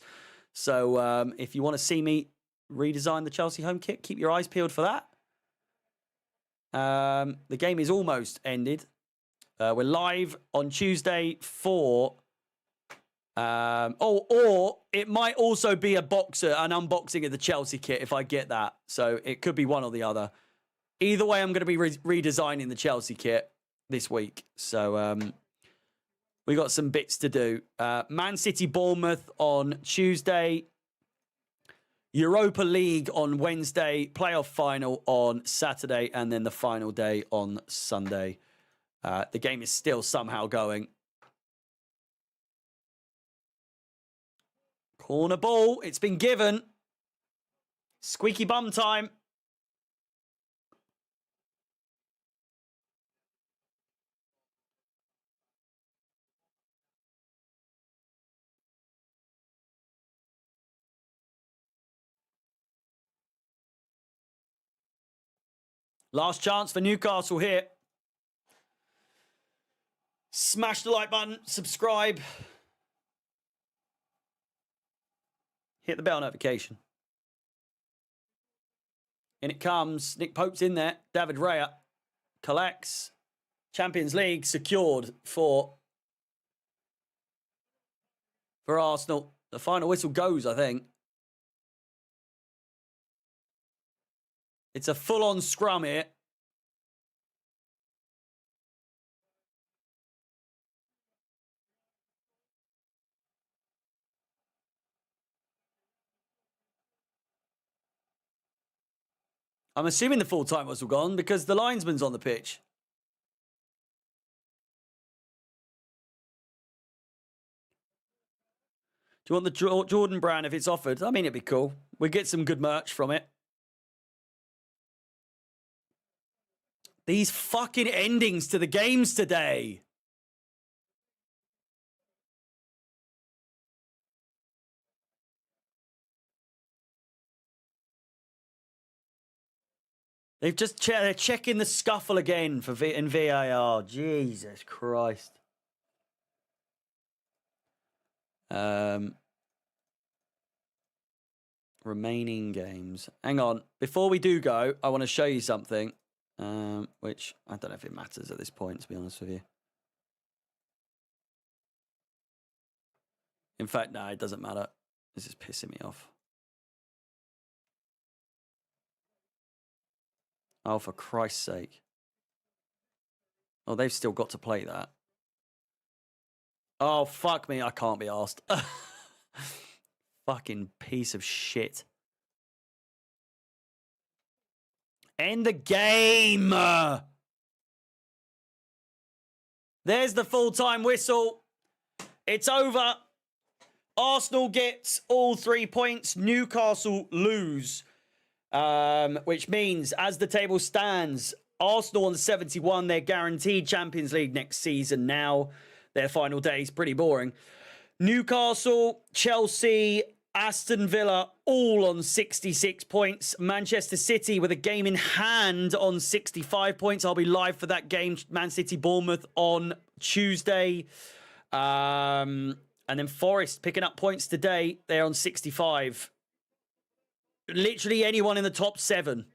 So if you want to see me redesign the Chelsea home kit, keep your eyes peeled for that. The game is almost ended. We're live on Tuesday for Or it might also be an unboxing of the Chelsea kit if I get that. So it could be one or the other. Either way, I'm going to be redesigning the Chelsea kit this week. So we got some bits to do. Man City Bournemouth on Tuesday. Europa League on Wednesday. Playoff final on Saturday. And then the final day on Sunday. The game is still somehow going. Corner ball. It's been given. Squeaky bum time. Last chance for Newcastle here. Smash the like button. Subscribe. Hit the bell notification. In it comes. Nick Pope's in there. David Raya collects. Champions League secured for Arsenal. The final whistle goes, I think. It's a full-on scrum here. I'm assuming the full-time whistle gone because the linesman's on the pitch. Do you want the Jordan brand if it's offered? I mean, it'd be cool. We get some good merch from it. These fucking endings to the games today. They're checking the scuffle again in VAR. Jesus Christ. Remaining games. Hang on. Before we do go, I want to show you something. Which I don't know if it matters at this point, to be honest with you. In fact, no, it doesn't matter. This is pissing me off. Oh, for Christ's sake. Oh, they've still got to play that. Oh, fuck me. I can't be arsed. Fucking piece of shit. End the game. There's the full-time whistle. It's over. Arsenal gets all 3 points. Newcastle lose. Which means, as the table stands, Arsenal on 71. They're guaranteed Champions League next season now. Their final day is pretty boring. Newcastle, Chelsea, Aston Villa, all on 66 points. Manchester City with a game in hand on 65 points. I'll be live for that game, Man City Bournemouth, on Tuesday. And then Forest picking up points today. They're on 65. Literally anyone in the top 7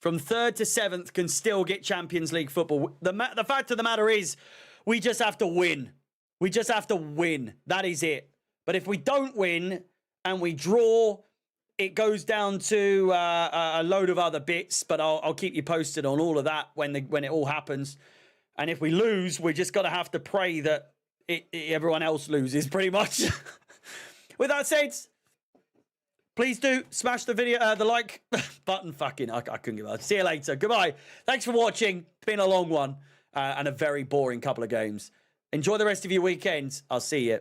from 3rd to 7th can still get Champions League football. The fact of the matter is, we just have to win. We just have to win. That is it. But if we don't win and we draw, it goes down to a load of other bits. But I'll keep you posted on all of that when it all happens. And if we lose, we're just gonna have to pray that everyone else loses, pretty much. With that said, please do smash the video, the like button. Fucking, I couldn't give up. See you later. Goodbye. Thanks for watching. It's been a long one and a very boring couple of games. Enjoy the rest of your weekend. I'll see you.